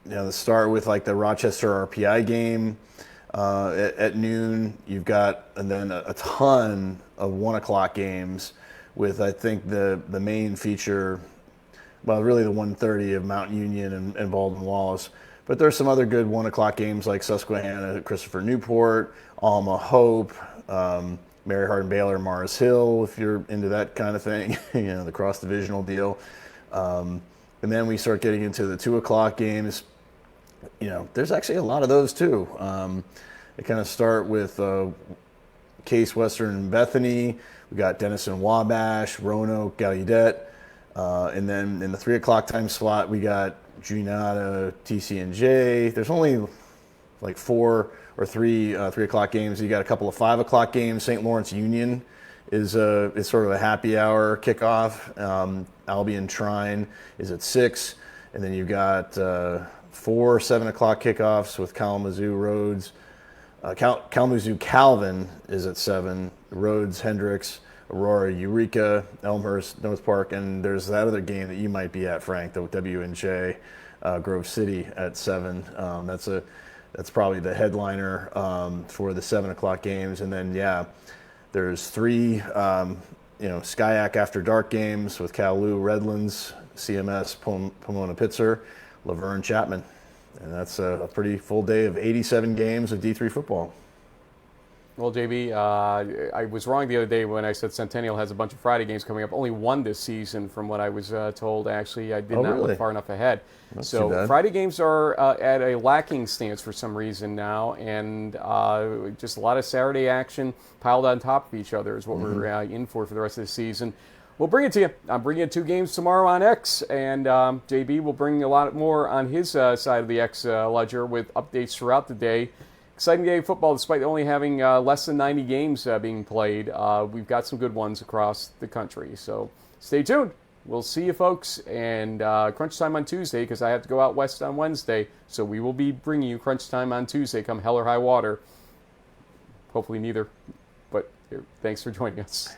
To start with like the Rochester RPI game at noon. You've got and then a ton of 1 o'clock games with I think the main feature, well, really the 1:30 of Mount Union and Baldwin Wallace. But there's some other good 1 o'clock games like Susquehanna, Christopher Newport, Alma Hope, Mary Hardin Baylor, Mars Hill, if you're into that kind of thing, the cross-divisional deal. And then we start getting into the 2 o'clock games. There's actually a lot of those too. They kind of start with Case Western and Bethany. We got Denison Wabash, Roanoke, Gallaudet. And then in the 3 o'clock time slot, we got Juniata, TC&J. There's only like 4 or 3 3 o'clock games. You got a couple of 5 o'clock games. St. Lawrence Union is sort of a happy hour kickoff. Albion Trine is at 6. And then you've got 4 7 o'clock kickoffs with Kalamazoo Rhodes. Kalamazoo Calvin is at 7. Rhodes, Hendricks, Aurora, Eureka, Elmhurst, North Park, and there's that other game that you might be at, Frank, the WNJ Grove City at 7. That's probably the headliner for the 7 o'clock games, and then there's 3 SCIAC After Dark games with Kowloon, Redlands, CMS, Pomona Pitzer, Laverne Chapman. And that's a pretty full day of 87 games of D3 football. Well, JB, I was wrong the other day when I said Centennial has a bunch of Friday games coming up. Only one this season, from what I was told. Actually, I did not really? look far enough ahead. Not too So bad. Friday games are at a lacking stance for some reason now, and just a lot of Saturday action piled on top of each other is what we're in for the rest of the season. We'll bring it to you. I'm bringing you 2 games tomorrow on X, and JB will bring a lot more on his side of the X ledger with updates throughout the day. Exciting day of football, despite only having less than 90 games being played. We've got some good ones across the country. So stay tuned. We'll see you, folks. And crunch time on Tuesday, because I have to go out west on Wednesday. So we will be bringing you crunch time on Tuesday, come hell or high water. Hopefully neither. But thanks for joining us.